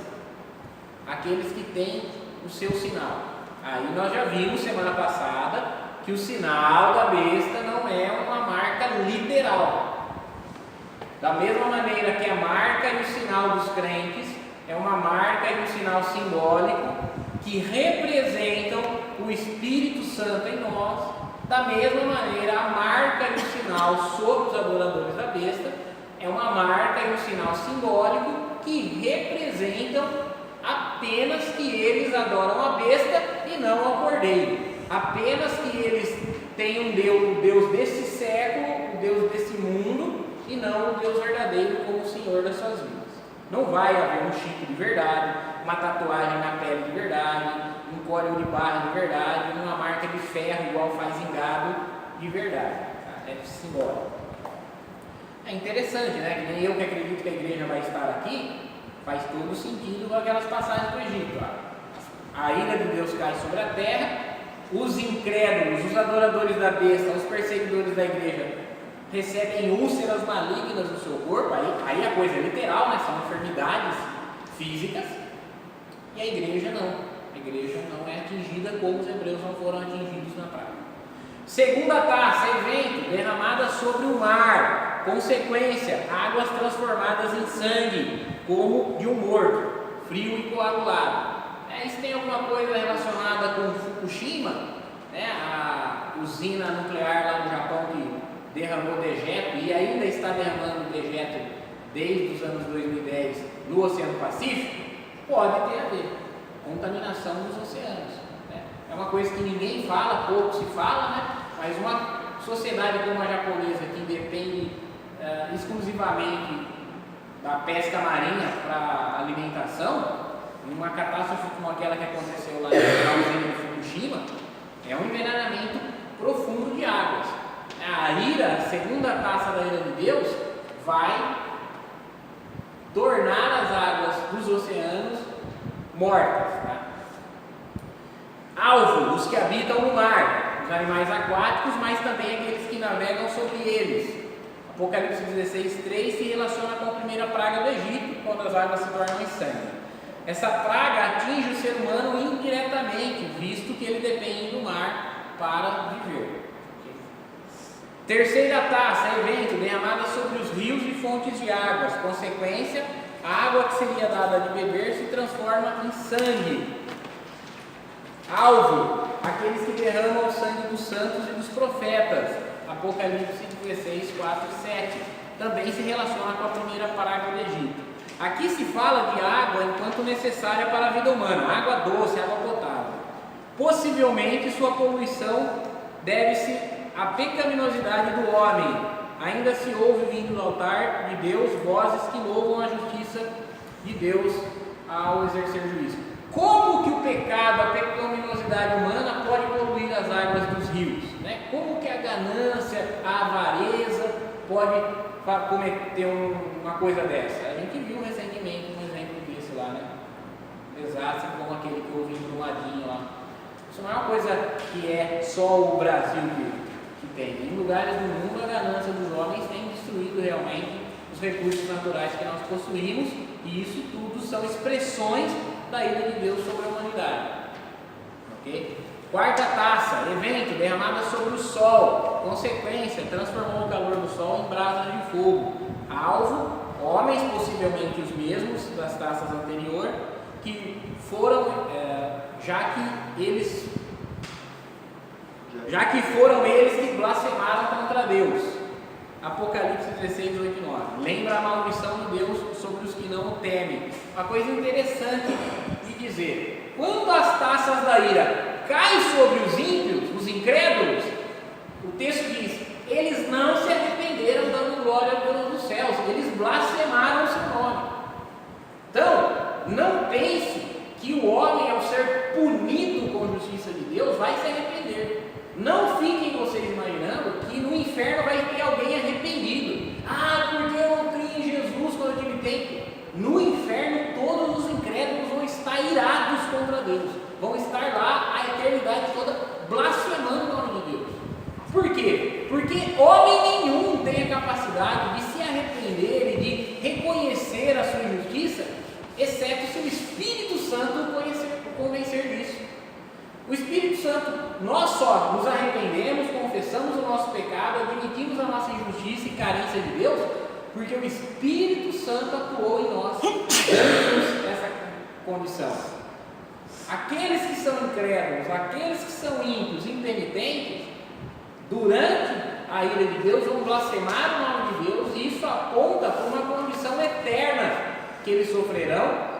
aqueles que têm o seu sinal. Aí nós já vimos semana passada que o sinal da besta não é uma marca literal. Da mesma maneira que a marca e o sinal dos crentes é uma marca e um sinal simbólico que representam o Espírito Santo em nós, da mesma maneira a marca e o sinal sobre os adoradores da besta é uma marca e um sinal simbólico que representam apenas que eles adoram a besta e não ao cordeiro, apenas que eles têm o Deus desse século, o Deus desse mundo, e não o Deus verdadeiro como o Senhor das suas vidas. Não vai haver um chip de verdade, uma tatuagem na pele de verdade, um código de barra de verdade, uma marca de ferro igual faz em gado de verdade. É simbólico. É interessante, né? Que nem eu que acredito que a igreja vai estar aqui, faz todo sentido com aquelas passagens do Egito. A ira de Deus cai sobre a terra, os incrédulos, os adoradores da besta, os perseguidores da igreja recebem úlceras malignas no seu corpo, aí a coisa é literal, né? São enfermidades físicas, e a igreja não. A igreja não é atingida como os hebreus não foram atingidos na praga. Segunda taça, evento, derramada sobre o mar, consequência, águas transformadas em sangue, como de um morto, frio e coagulado. Isso tem alguma coisa relacionada com Fukushima, né? A usina nuclear lá no Japão que derramou dejeto e ainda está derramando dejeto desde os anos 2010 no Oceano Pacífico? Pode ter a ver. Contaminação dos oceanos, né? É uma coisa que ninguém fala, pouco se fala, né? Mas uma sociedade como a japonesa, que depende exclusivamente da pesca marinha para alimentação, uma catástrofe como aquela que aconteceu lá na usina de Fukushima, é um envenenamento profundo de águas. A ira, a segunda taça da ira de Deus, vai tornar as águas dos oceanos mortas. Tá? Alvo, os que habitam no mar, os animais aquáticos, mas também aqueles que navegam sobre eles. Apocalipse 16:3 se relaciona com a primeira praga do Egito, quando as águas se tornam em sangue. Essa praga atinge o ser humano indiretamente, visto que ele depende do mar para viver. Terceira taça, evento, derramada sobre os rios e fontes de águas. Consequência, a água que seria dada de beber se transforma em sangue. Alvo, aqueles que derramam o sangue dos santos e dos profetas. Apocalipse 16, 4 e 7. Também se relaciona com a primeira praga do Egito. Aqui se fala de água enquanto necessária para a vida humana, água doce, água potável. Possivelmente sua poluição deve-se à pecaminosidade do homem. Ainda se ouve vindo do altar de Deus vozes que louvam a justiça de Deus ao exercer juízo. Como que o pecado, a pecaminosidade humana pode poluir as águas dos rios? Né? Como que a ganância, a avareza pode cometer uma coisa dessa? A gente viu recentemente um exemplo desse lá, né? Desastre como aquele que houve em Brumadinho lá. Isso não é uma coisa que é só o Brasil que tem. Em lugares do mundo, a ganância dos homens tem destruído realmente os recursos naturais que nós possuímos, e isso tudo são expressões da ira de Deus sobre a humanidade. Ok? Quarta taça, evento, derramada sobre o sol. Consequência, transformou o calor do sol em brasas de fogo. Alvo, homens, possivelmente os mesmos das taças anteriores, que foram, já que foram eles que blasfemaram contra Deus. Apocalipse 16, 8 e 9. Lembra a maldição de Deus sobre os que não o temem. Uma coisa interessante de dizer: quando as taças da ira caem sobre os ímpios, os incrédulos, o texto diz: eles não se arrependeram dando glória ao Deus dos céus, eles blasfemaram o seu nome. Então, não pense que o homem, ao ser punido com a justiça de Deus, vai se arrepender. Não fiquem vocês imaginando que no inferno vai ter alguém arrependido. Porque eu não criei em Jesus quando eu tive tempo. No inferno, todos os incrédulos vão estar irados contra Deus. Vão estar lá a eternidade toda blasfemando o nome de Deus. Por quê? Porque homem nenhum tem a capacidade de se arrepender e de reconhecer a sua injustiça, exceto se o Espírito Santo convencer disso. O Espírito Santo, nós só nos arrependemos, confessamos o nosso pecado, admitimos a nossa injustiça e carência de Deus, porque o Espírito Santo atuou em nós, dando-nos essa condição. Aqueles que são incrédulos, aqueles que são ímpios, impenitentes, durante a ira de Deus, vão blasfemar o nome de Deus, e isso aponta para uma condição eterna que eles sofrerão.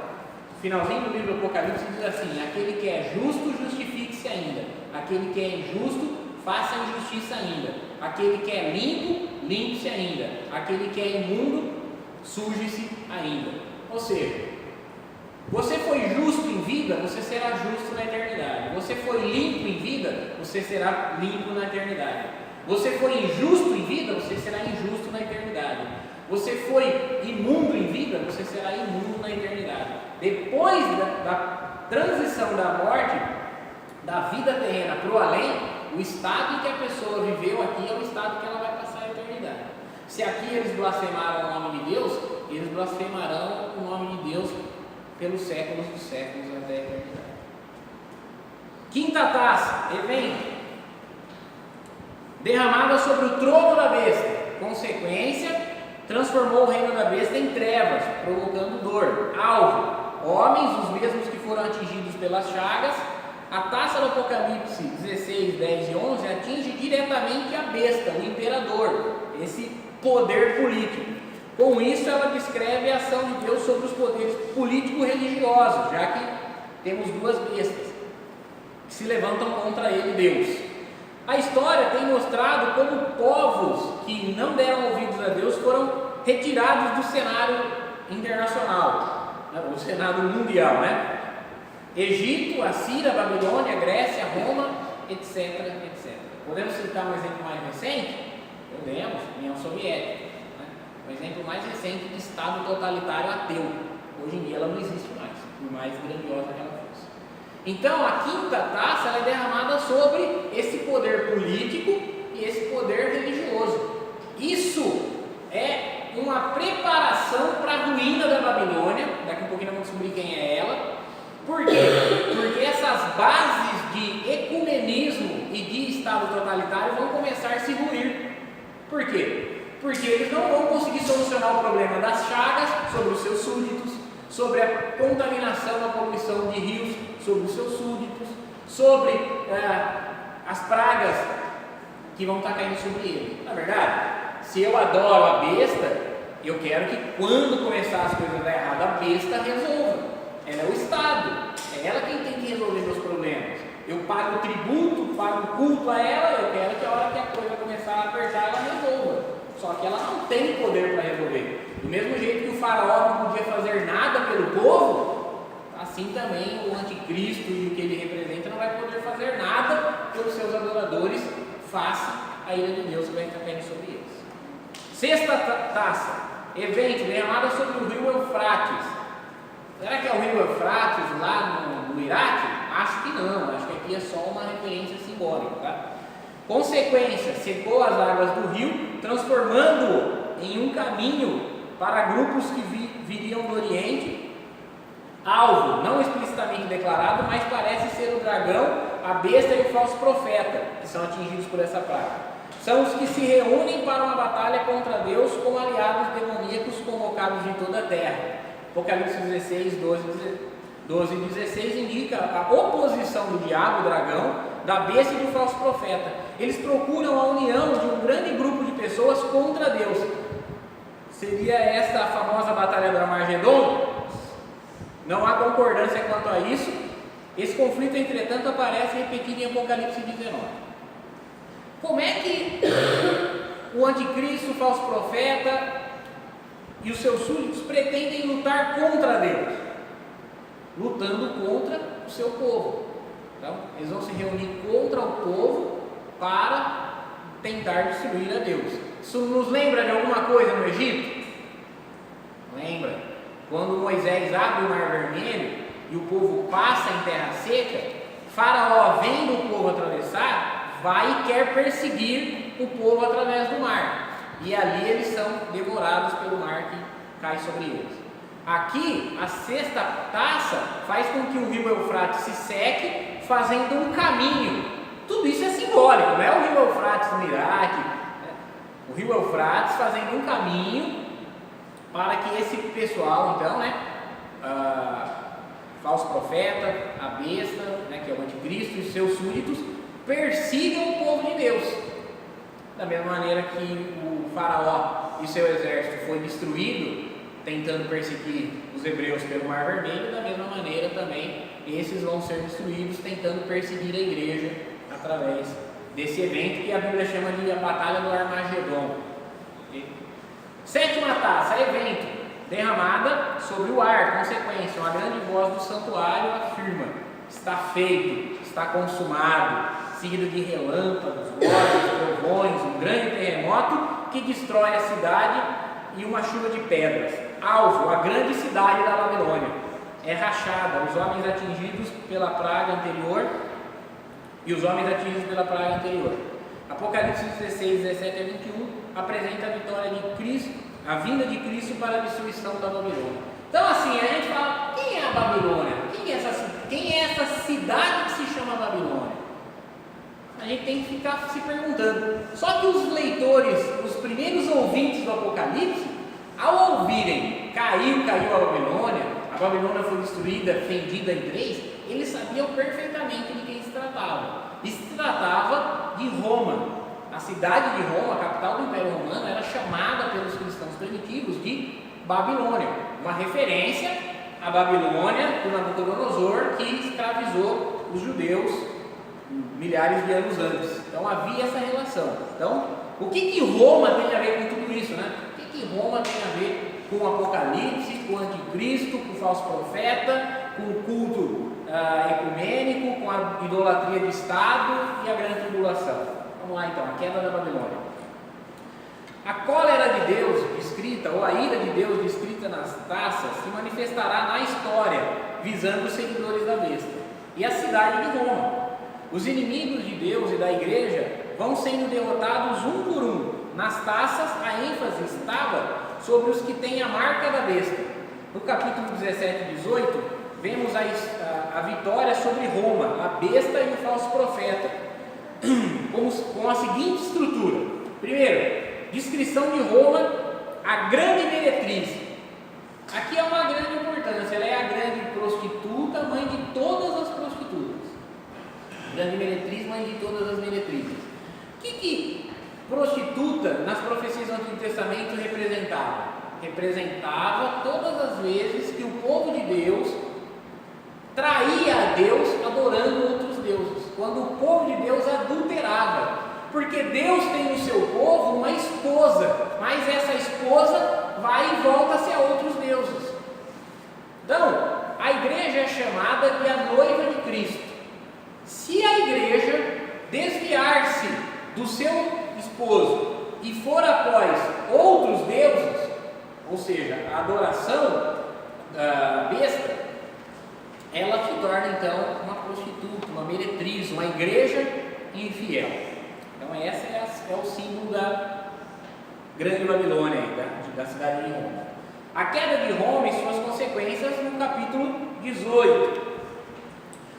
Finalzinho do livro do Apocalipse diz assim: aquele que é justo, justifique-se ainda. Aquele que é injusto, faça injustiça ainda. Aquele que é limpo, limpe-se ainda. Aquele que é imundo, suje-se ainda. Ou seja, você foi justo em vida, você será justo na eternidade. Você foi limpo em vida, você será limpo na eternidade. Você foi injusto em vida, você será injusto na eternidade. Você foi imundo em vida, você será imundo na eternidade. Depois da transição da morte, da vida terrena para o além, o estado em que a pessoa viveu aqui é o estado que ela vai passar a eternidade. Se aqui eles blasfemaram o nome de Deus, eles blasfemarão o nome de Deus pelos séculos dos séculos até a eternidade. Quinta taça, evento, derramada sobre o trono da besta. Consequência, transformou o reino da besta em trevas, provocando dor. Alvo, homens, os mesmos que foram atingidos pelas chagas. A taça do Apocalipse 16, 10 e 11 atinge diretamente a besta, o imperador, esse poder político. Com isso, ela descreve a ação de Deus sobre os poderes político-religiosos, já que temos duas bestas que se levantam contra ele, Deus. A história tem mostrado como povos que não deram ouvidos a Deus foram retirados do cenário internacional, o cenário mundial, né? Egito, Assíria, Babilônia, Grécia, Roma, etc, etc. Podemos citar um exemplo mais recente? Podemos, União Soviética, né? Um exemplo mais recente de Estado totalitário ateu. Hoje em dia ela não existe mais, por mais grandiosa que ela fosse. Então a quinta taça ela é derramada sobre esse poder político e esse poder religioso. Isso é uma preparação para a ruína da Babilônia. Daqui a pouquinho nós vamos descobrir quem é ela. Por quê? Porque essas bases de ecumenismo e de Estado totalitário vão começar a se ruir. Por quê? Porque eles não vão conseguir solucionar o problema das chagas sobre os seus súditos, sobre a contaminação, a poluição de rios sobre os seus súditos, sobre as pragas que vão estar caindo sobre ele. Na verdade, se eu adoro a besta, eu quero que quando começar as coisas a dar errado, a besta resolva. Ela é o Estado, é ela quem tem que resolver meus problemas. Eu pago tributo, pago culto a ela, eu quero que a hora que a coisa começar a apertar, ela resolva. Só que ela não tem poder para resolver. Do mesmo jeito que o faraó não podia fazer nada pelo povo, assim também o anticristo e o que ele representa não vai poder fazer nada pelos seus adoradores face à ira de Deus que vai estar caindo sobre eles. Sexta taça, evento derramada sobre o rio Eufrates. Será que é o rio Eufrates lá no Iraque? Acho que não, acho que aqui é só uma referência simbólica, tá? Consequência, secou as águas do rio, transformando-o em um caminho para grupos que viriam do Oriente. Alvo, não explicitamente declarado, mas parece ser o dragão, a besta e o falso profeta, que são atingidos por essa praga. São os que se reúnem para uma batalha contra Deus como aliados demoníacos convocados de toda a terra. Apocalipse 16, 12 e 16 indica a oposição do diabo, o dragão, da besta e do falso profeta. Eles procuram a união de um grande grupo de pessoas contra Deus. Seria esta a famosa batalha do Armagedon? Não há concordância quanto a isso. Esse conflito, entretanto, aparece repetido em Apocalipse 19. Como é que o anticristo, o falso profeta e os seus súditos pretendem lutar contra Deus? Lutando contra o seu povo. Então, eles vão se reunir contra o povo para tentar destruir a Deus. Isso nos lembra de alguma coisa no Egito? Lembra? Quando Moisés abre o Mar Vermelho e o povo passa em terra seca, Faraó, vendo o povo atravessar, vai e quer perseguir o povo através do mar. E ali eles são devorados pelo mar que cai sobre eles. Aqui, a sexta taça faz com que o rio Eufrates se seque, fazendo um caminho. Tudo isso é simbólico, não é o rio Eufrates no Iraque, né? O rio Eufrates fazendo um caminho para que esse pessoal, então, né, falso profeta, a besta, né, que é o anticristo e seus súditos, persigam o povo de Deus. Da mesma maneira que o faraó e seu exército foi destruído tentando perseguir os hebreus pelo Mar Vermelho, da mesma maneira também esses vão ser destruídos tentando perseguir a igreja através desse evento que a Bíblia chama de a Batalha do Armagedon. Sétima taça, evento, derramada sobre o ar. Consequência, uma grande voz do santuário afirma: está feito, está consumado, seguido de relâmpagos, vozes, trovões, um grande terremoto que destrói a cidade e uma chuva de pedras. Alvo, a grande cidade da Babilônia, é rachada, os homens atingidos pela praga anterior Apocalipse 16, 17 a 21 apresenta a vitória de Cristo, a vinda de Cristo para a destruição da Babilônia. Então assim, a gente fala, quem é a Babilônia? Quem é essa cidade que se chama Babilônia? A gente tem que ficar se perguntando. Só que os leitores, os primeiros ouvintes do Apocalipse, ao ouvirem, caiu a Babilônia foi destruída, fendida em três, eles sabiam perfeitamente de quem se tratava. E se tratava de Roma. A cidade de Roma, a capital do Império Romano, era chamada pelos cristãos primitivos de Babilônia, uma referência à Babilônia do Nabucodonosor, que escravizou os judeus milhares de anos antes. Então havia essa relação. Então, o que Roma tem a ver com tudo isso, né? O que Roma tem a ver com o Apocalipse, com o Anticristo, com o falso profeta, com o culto ecumênico, com a idolatria de Estado e a grande tribulação? Vamos lá então, a queda da Babilônia. A cólera de Deus descrita, ou a ira de Deus descrita nas taças, se manifestará na história, visando os seguidores da besta e a cidade de Roma. Os inimigos de Deus e da igreja vão sendo derrotados um por um. Nas taças, a ênfase estava sobre os que têm a marca da besta. No capítulo 17 e 18, vemos a vitória sobre Roma, a besta e o falso profeta, com a seguinte estrutura. Primeiro, descrição de Roma, a grande meretriz. Aqui é uma grande importância, ela é a grande prostituta, mãe de todas as prostitutas. Grande meretriz, mãe de todas as meretrizes. O que prostituta nas profecias do Antigo Testamento representava? Representava todas as vezes que o povo de Deus traía a Deus adorando outros deuses. Quando o povo de Deus adulterava. Porque Deus tem no seu povo uma esposa, mas essa esposa vai e volta-se a outros deuses. Então, a igreja é chamada de a noiva de Cristo. Se a igreja desviar-se do seu esposo e for após outros deuses, ou seja, a adoração besta, ela se torna então uma prostituta, uma meretriz, uma igreja infiel. Então esse é o símbolo da grande Babilônia, da cidade de Roma. A queda de Roma e suas consequências no capítulo 18.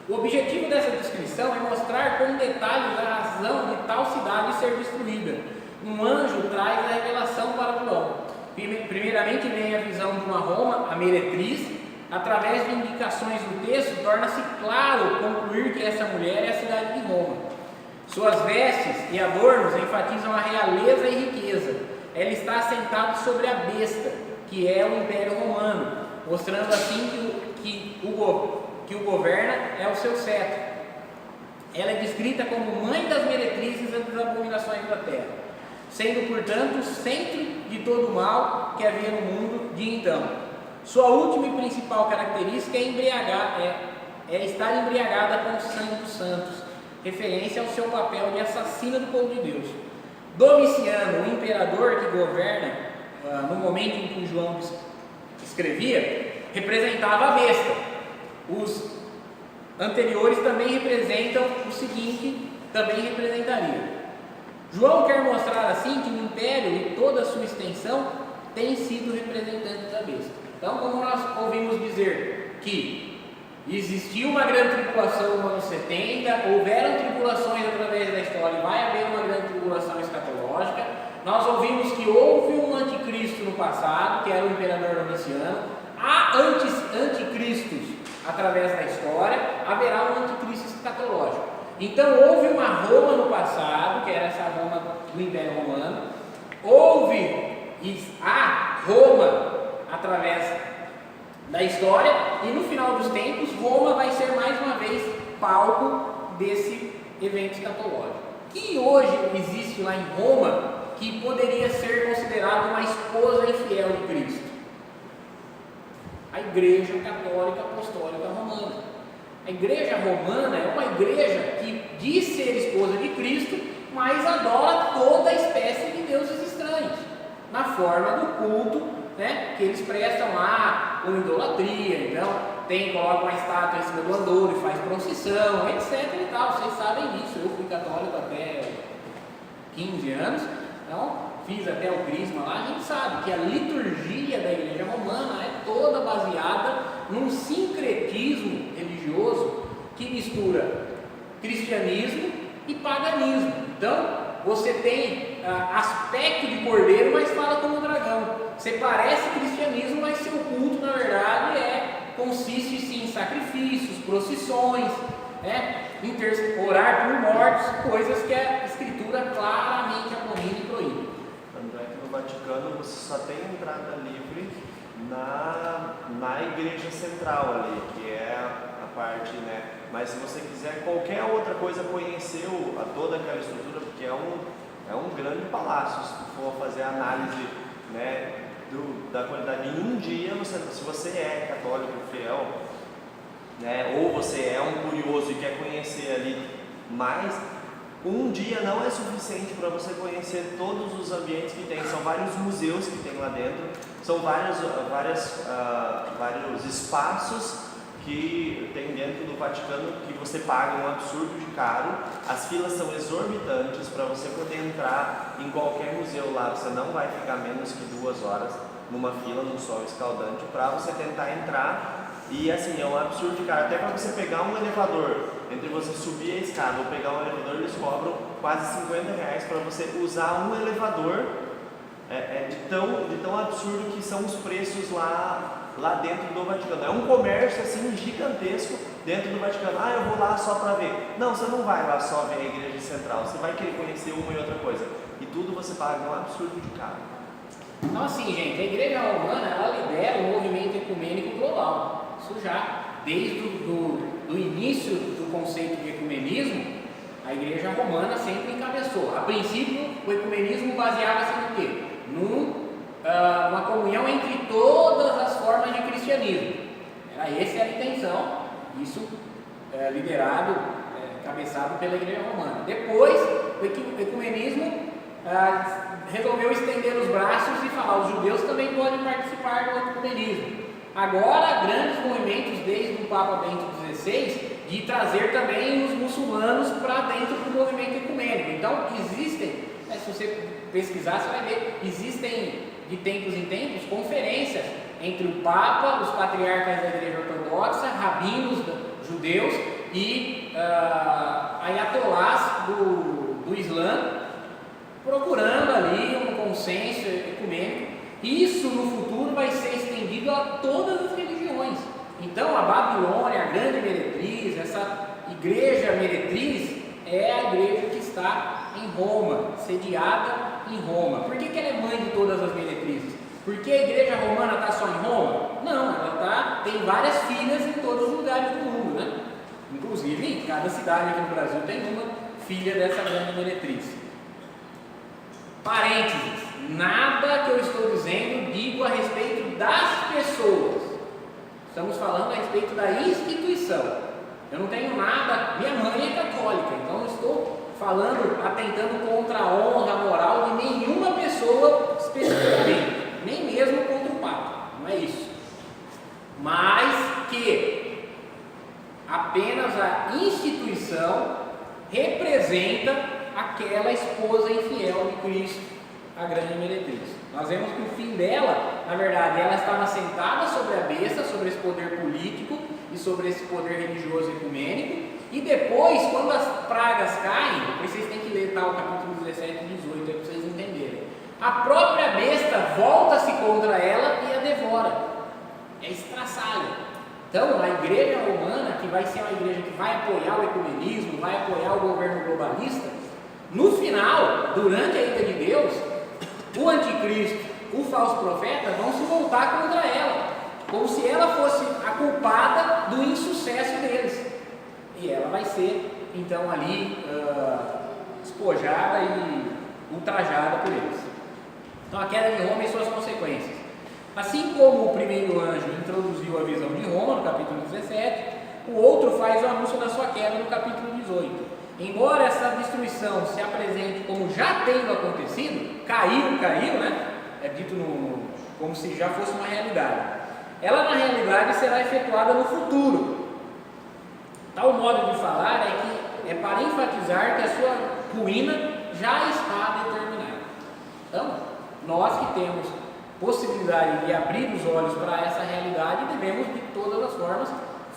O objetivo dessa descrição é mostrar com detalhes a razão de tal cidade ser destruída. Um anjo traz a revelação para João. Primeiramente vem a visão de uma Roma, a meretriz. Através de indicações do texto, torna-se claro concluir que essa mulher é a cidade de Roma. Suas vestes e adornos enfatizam a realeza e riqueza. Ela está assentada sobre a besta, que é o Império Romano, mostrando assim que o governa é o seu cetro. Ela é descrita como mãe das meretrizes e das abominações da terra, sendo, portanto, o centro de todo o mal que havia no mundo de então. Sua última e principal característica é estar embriagada com o sangue dos santos, referência ao seu papel de assassina do povo de Deus. Domiciano, o imperador que governa no momento em que João escrevia, representava a besta. Os anteriores também representam o seguinte, também representaria. João quer mostrar assim que o império e toda a sua extensão têm sido representantes da besta. Então, como nós ouvimos dizer que existiu uma grande tribulação no ano 70, houveram tribulações através da história e vai haver uma grande tribulação escatológica, nós ouvimos que houve um anticristo no passado, que era o imperador Domiciano, há anticristos através da história, haverá um anticristo escatológico. Então houve uma Roma no passado, que era essa Roma do Império Romano, há Roma através da história, e no final dos tempos, Roma vai ser mais uma vez palco desse evento escatológico. Que hoje existe lá em Roma que poderia ser considerado uma esposa infiel de Cristo? A Igreja Católica Apostólica Romana. A Igreja Romana é uma igreja que diz ser esposa de Cristo, mas adora toda espécie de deuses estranhos, na forma do culto, né, que eles prestam lá, com idolatria. Então, coloca uma estátua em cima do andouro e faz procissão, etc e tal. Vocês sabem disso. Eu fui católico até 15 anos, então fiz até o crisma lá. A gente sabe que a liturgia da Igreja Romana é toda baseada num sincretismo religioso que mistura cristianismo e paganismo. Então, você tem aspecto de cordeiro, mas fala como dragão. Você parece cristianismo, mas seu culto, na verdade, consiste sim em sacrifícios, procissões, orar por mortos, coisas que a Escritura claramente abomina e proíbe. Tanto é que no Vaticano você só tem entrada livre na igreja central ali, que é a parte, né? Mas se você quiser qualquer outra coisa, conhecer toda aquela estrutura, porque é um grande palácio, se for fazer a análise, né, da qualidade. Em um dia, se você é católico fiel, né, ou você é um curioso e quer conhecer ali mais, um dia não é suficiente para você conhecer todos os ambientes que tem. São vários museus que tem lá dentro, são vários espaços que tem dentro do Vaticano que você paga um absurdo de caro. As filas são exorbitantes. Para você poder entrar em qualquer museu lá, você não vai ficar menos que 2 horas numa fila, num sol escaldante, para você tentar entrar. E assim, é um absurdo de caro. Até para você pegar um elevador, entre você subir a escada ou pegar um elevador, eles cobram quase R$50 para você usar um elevador. De tão absurdo que são os preços lá dentro do Vaticano. É um comércio assim gigantesco dentro do Vaticano. Eu vou lá só para ver. Não, você não vai lá só ver a igreja central, você vai querer conhecer uma e outra coisa. E tudo você paga um absurdo de caro. Então assim, gente, a Igreja Romana, ela lidera o movimento ecumênico global. Isso já, desde do início do conceito de ecumenismo, a Igreja Romana sempre encabeçou. A princípio, o ecumenismo baseava-se no quê? Uma comunhão entre todas as formas de cristianismo. Essa era a intenção, isso liderado, cabeçado pela Igreja Romana. Depois, o ecumenismo resolveu estender os braços e falar: os judeus também podem participar do ecumenismo. Agora, grandes movimentos desde o Papa Bento XVI de trazer também os muçulmanos para dentro do movimento ecumênico. Então, existem, se você pesquisar, você vai ver, existem de tempos em tempos conferências entre o Papa, os patriarcas da Igreja Ortodoxa, rabinos judeus e ayatolás do Islã, procurando ali um consenso ecumênico. Isso no futuro vai ser estendido a todas as religiões. Então a Babilônia, a grande meretriz, essa igreja meretriz, é a igreja que está em Roma, sediada em Roma. Por que ela é mãe de todas as meretrizes? Porque a igreja romana está só em Roma? Não, ela tem várias filhas em todos os lugares do mundo, né? Inclusive, em cada cidade aqui no Brasil tem uma filha dessa grande meretriz. Parênteses, nada que eu estou dizendo digo a respeito das pessoas. Estamos falando a respeito da instituição. Eu não tenho nada, minha mãe é católica, então não estou falando, atentando contra a honra moral de nenhuma pessoa especificamente, nem mesmo contra o Papa, não é isso. Mas que apenas a instituição representa aquela esposa infiel de Cristo, a grande meretriz. Nós vemos que o fim dela, na verdade, ela estava sentada sobre a besta, sobre esse poder político e sobre esse poder religioso ecumênico, e depois, quando as pragas caem, depois vocês têm que ler o capítulo 17 e 18 para vocês entenderem, a própria besta volta-se contra ela e a devora, é estraçalha. Então, a igreja romana, que vai ser uma igreja que vai apoiar o ecumenismo, vai apoiar o governo globalista, no final, durante a ida de Deus, o anticristo, o falso profeta vão se voltar contra ela, como se ela fosse a culpada do insucesso deles. E ela vai ser, então, ali despojada e ultrajada por eles. Então, a queda de Roma e suas consequências. Assim como o primeiro anjo introduziu a visão de Roma, no capítulo 17, o outro faz o anúncio da sua queda no capítulo 18. embora essa destruição se apresente como já tendo acontecido, caiu, né? É dito como se já fosse uma realidade. Ela na realidade será efetuada no futuro. Tal modo de falar é para enfatizar que a sua ruína já está determinada. Então, nós que temos possibilidade de abrir os olhos para essa realidade, devemos de todas as formas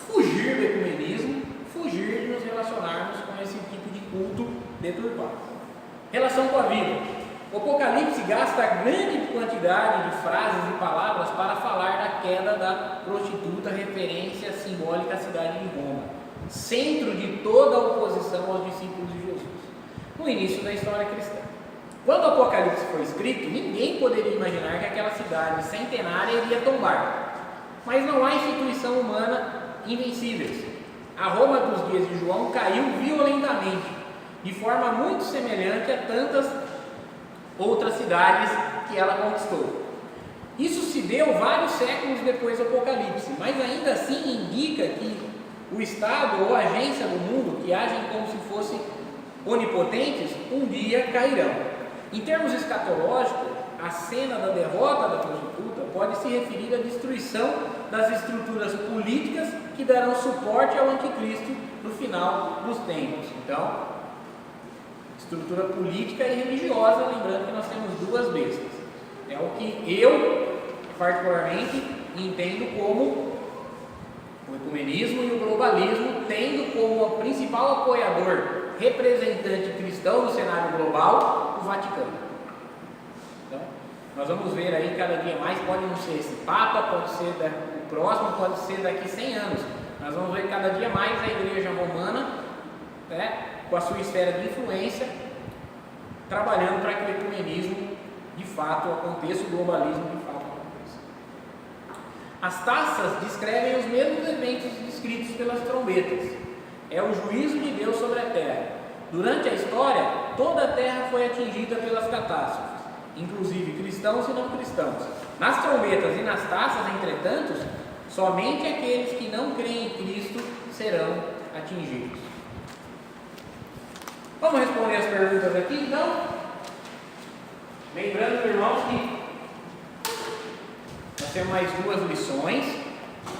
fugir do ecumenismo, fugir de nos relacionarmos com esse tipo de culto deturpado. Relação com a vida. O Apocalipse gasta grande quantidade de frases e palavras para falar da queda da prostituta, referência simbólica à cidade de Roma, centro de toda a oposição aos discípulos de Jesus, no início da história cristã. Quando o Apocalipse foi escrito, ninguém poderia imaginar que aquela cidade centenária iria tombar. Mas não há instituição humana invencíveis. A Roma dos dias de João caiu violentamente, de forma muito semelhante a tantas outras cidades que ela conquistou. Isso se deu vários séculos depois do Apocalipse, mas ainda assim indica que o Estado ou a agência do mundo, que agem como se fossem onipotentes, um dia cairão. Em termos escatológicos, a cena da derrota da prostituta pode se referir à destruição das estruturas políticas que darão suporte ao anticristo no final dos tempos. Então, estrutura política e religiosa, lembrando que nós temos duas bestas. É o que eu, particularmente, entendo como o ecumenismo e o globalismo, tendo como principal apoiador, representante cristão no cenário global, o Vaticano. Então, nós vamos ver aí cada dia mais, pode não ser esse Papa, pode ser o próximo, pode ser daqui 100 anos. Nós vamos ver cada dia mais a Igreja Romana, né, com a sua esfera de influência, trabalhando para que o ecumenismo de fato aconteça, o globalismo de fato aconteça. As taças descrevem os mesmos eventos descritos pelas trombetas. É o juízo de Deus sobre a terra. Durante a história, toda a terra foi atingida pelas catástrofes, inclusive cristãos e não cristãos. Nas trombetas e nas taças, entretanto, somente aqueles que não creem em Cristo serão atingidos. Vamos responder as perguntas aqui, então? Lembrando, irmãos, que nós temos mais 2 lições.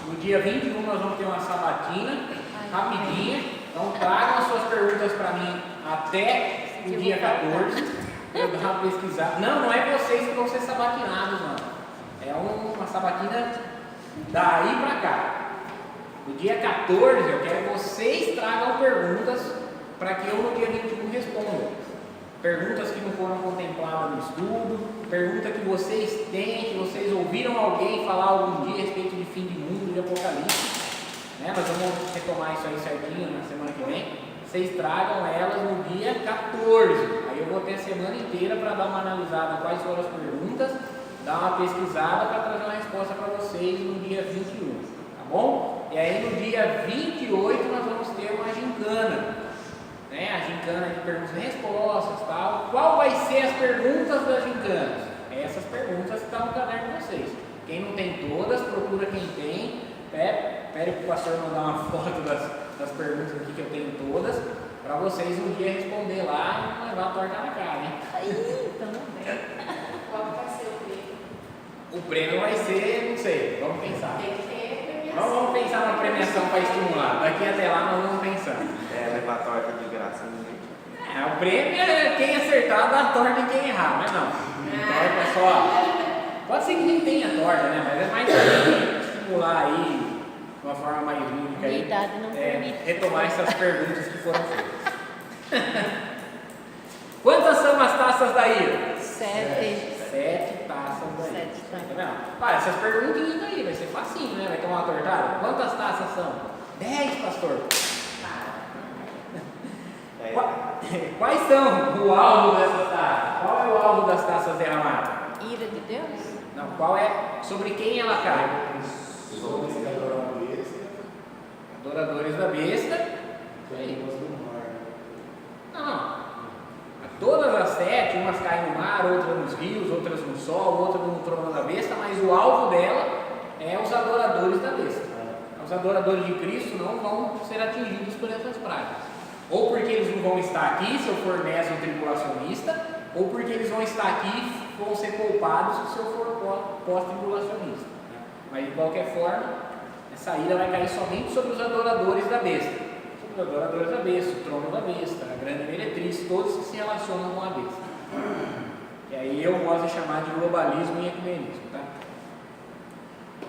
No dia 21 nós vamos ter uma sabatina rapidinha, então tragam as suas perguntas para mim até o dia 14. Eu vou dar uma pesquisada. Não é vocês que vão ser sabatinados, não. É uma sabatina daí para cá. No dia 14 eu quero que vocês tragam perguntas para que eu no dia 21 responda. Perguntas que não foram contempladas no estudo, pergunta que vocês têm, que vocês ouviram alguém falar algum dia a respeito de fim de mundo, de Apocalipse. Nós vamos retomar isso aí certinho na semana que vem. Vocês tragam elas no dia 14. Aí eu vou ter a semana inteira para dar uma analisada quais foram as perguntas, dar uma pesquisada para trazer uma resposta para vocês no dia 21. Tá bom? E aí no dia 28 nós vamos ter uma gincana. A gincana de perguntas e respostas, tal. Qual vai ser as perguntas das gincanas? Essas perguntas que estão no caderno de vocês. Quem não tem todas, procura quem tem. Pede para o pastor mandar uma foto das perguntas aqui que eu tenho todas, para vocês um dia responder lá e levar a torta na cara, hein? Então não vem. Qual vai ser o prêmio? O prêmio vai ser, não sei, vamos pensar. Tem que ter premiação. Nós vamos pensar na premiação para estimular. Daqui até lá nós vamos pensar. Levar torta de graça. O prêmio é quem acertar dá torta e quem errar, mas não. Torta é só. Pode ser que nem tenha torta, né? Mas é mais para estimular aí de uma forma mais lúdica aí. Retomar essas perguntas que foram feitas. Quantas são as taças da ira? 7. 7 taças da ira. 7 taças. Tá vendo? Essas perguntinhas aí, vai ser facinho, né? Vai tomar uma tortada? Quantas taças são? 10, pastor. Quais são o alvo dessas taças? Qual é o alvo das taças derramadas? Ira de Deus? Não, qual é? Sobre quem ela cai? Sobre os adoradores. Adoradores da besta. Não. Todas as 7, umas caem no mar, outras nos rios, outras no sol, outras no trono da besta, mas o alvo dela é os adoradores da besta. Os adoradores de Cristo não vão ser atingidos por essas pragas. Ou porque eles não vão estar aqui se eu for nécio tribulacionista, ou porque eles vão estar aqui e vão ser poupados se eu for pós-tribulacionista. Né? Mas de qualquer forma, essa ira vai cair somente sobre os adoradores da besta. Sobre os adoradores da besta, o trono da besta, a grande meretriz, todos que se relacionam com a besta. E aí eu gosto de chamar de globalismo e ecumenismo. Tá?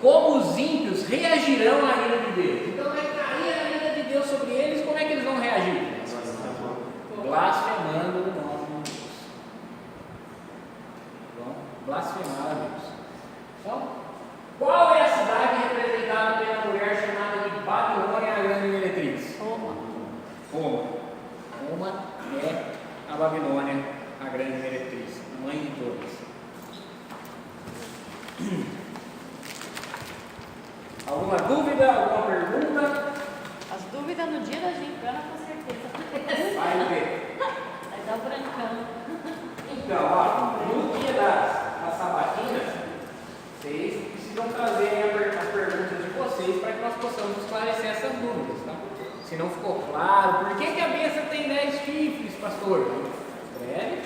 Como os ímpios reagirão à ira de Deus? Então vai cair a ira de Deus sobre eles, como é que eles vão reagir? Blasfemando o nome de Deus. Vão blasfemar a Deus. Então, qual é a cidade representada pela mulher chamada de Babilônia, a grande meretriz? Roma. Roma é a Babilônia, a grande meretriz, a mãe de todas. Alguma dúvida? Alguma pergunta? As dúvidas no dia da gincana, com certeza. Vai ver. Vai dar brancão. Então, ó, no dia das sabatinas, vocês precisam trazer as perguntas de vocês para que nós possamos esclarecer essas dúvidas, tá? Se não ficou claro, por que a besta tem 10 chifres, pastor? Escreve,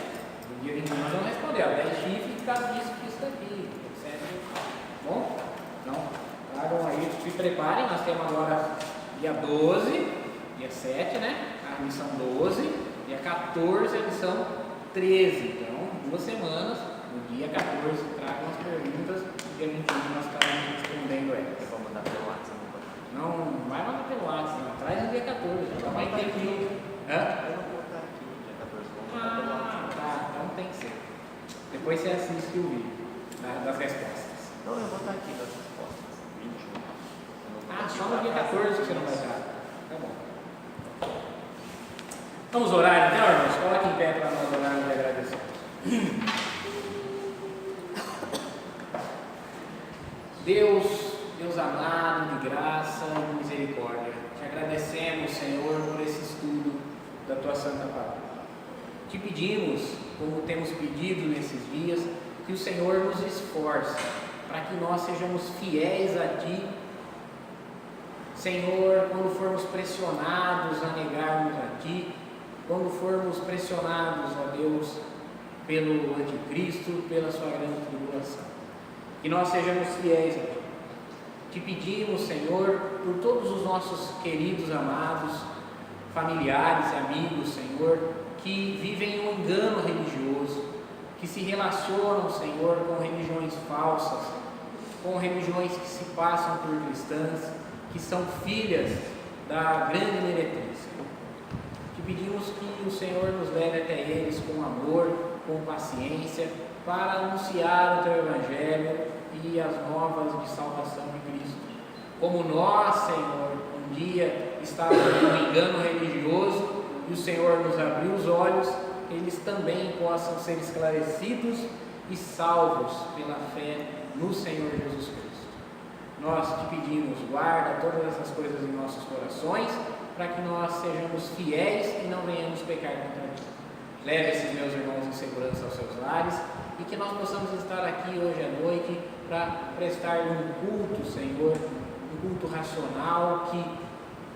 no dia de nós vamos responder, ó, 10 chifres por causa disso, disso daqui, etc. Bom? Então, tragam aí, se preparem, nós temos agora dia 12, dia 7, né? A lição 12, dia 14, a lição 13. Então, 2 semanas, no dia 14, tragam as perguntas e a gente nós estaremos respondendo elas. Eu vou mandar pelo WhatsApp. Não vai mandar pelo WhatsApp, não. Traz no dia 14, já vai ter que. Hã? Eu não vou estar aqui no dia 14, vou mandar pelo WhatsApp. Tá, então tem que ser. Depois você assiste o vídeo das respostas. Não, eu vou estar aqui nas respostas. 21. Eu não vou Ah, estar só aqui no dia pra 14 que você não vai isso. estar. Tá bom. Vamos orar então, irmãos? Coloque em pé para nós orarmos e agradecermos. Deus amado, de graça e de misericórdia, te agradecemos, Senhor, por esse estudo da tua santa palavra. Te pedimos, como temos pedido nesses dias, que o Senhor nos esforce para que nós sejamos fiéis a ti, Senhor, quando formos pressionados a negarmos a ti, quando formos pressionados, ó Deus, pelo anticristo, pela sua grande tribulação, que nós sejamos fiéis a ti. Te pedimos, Senhor, por todos os nossos queridos, amados, familiares e amigos, Senhor, que vivem um engano religioso, que se relacionam, Senhor, com religiões falsas, com religiões que se passam por cristãs, que são filhas da grande meretriz. Te pedimos que o Senhor nos leve até eles com amor, com paciência, para anunciar o Teu Evangelho e as novas de salvação em Cristo. Como nós, Senhor, um dia estávamos no engano religioso e o Senhor nos abriu os olhos, eles também possam ser esclarecidos e salvos pela fé no Senhor Jesus Cristo. Nós te pedimos, guarda todas essas coisas em nossos corações, para que nós sejamos fiéis e não venhamos pecar contra ti. Leve esses meus irmãos em segurança aos seus lares e que nós possamos estar aqui hoje à noite para prestar um culto, Senhor, um culto racional que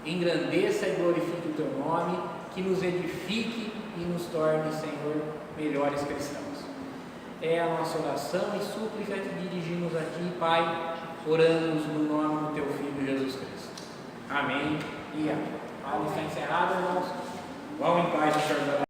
engrandeça e glorifique o teu nome, que nos edifique e nos torne, Senhor, melhores cristãos. É a nossa oração e súplica que dirigimos a ti, Pai, oramos no nome do teu Filho Jesus Cristo. Amém e amém. A aula está encerrada, irmãos. Vão em paz, Senhor.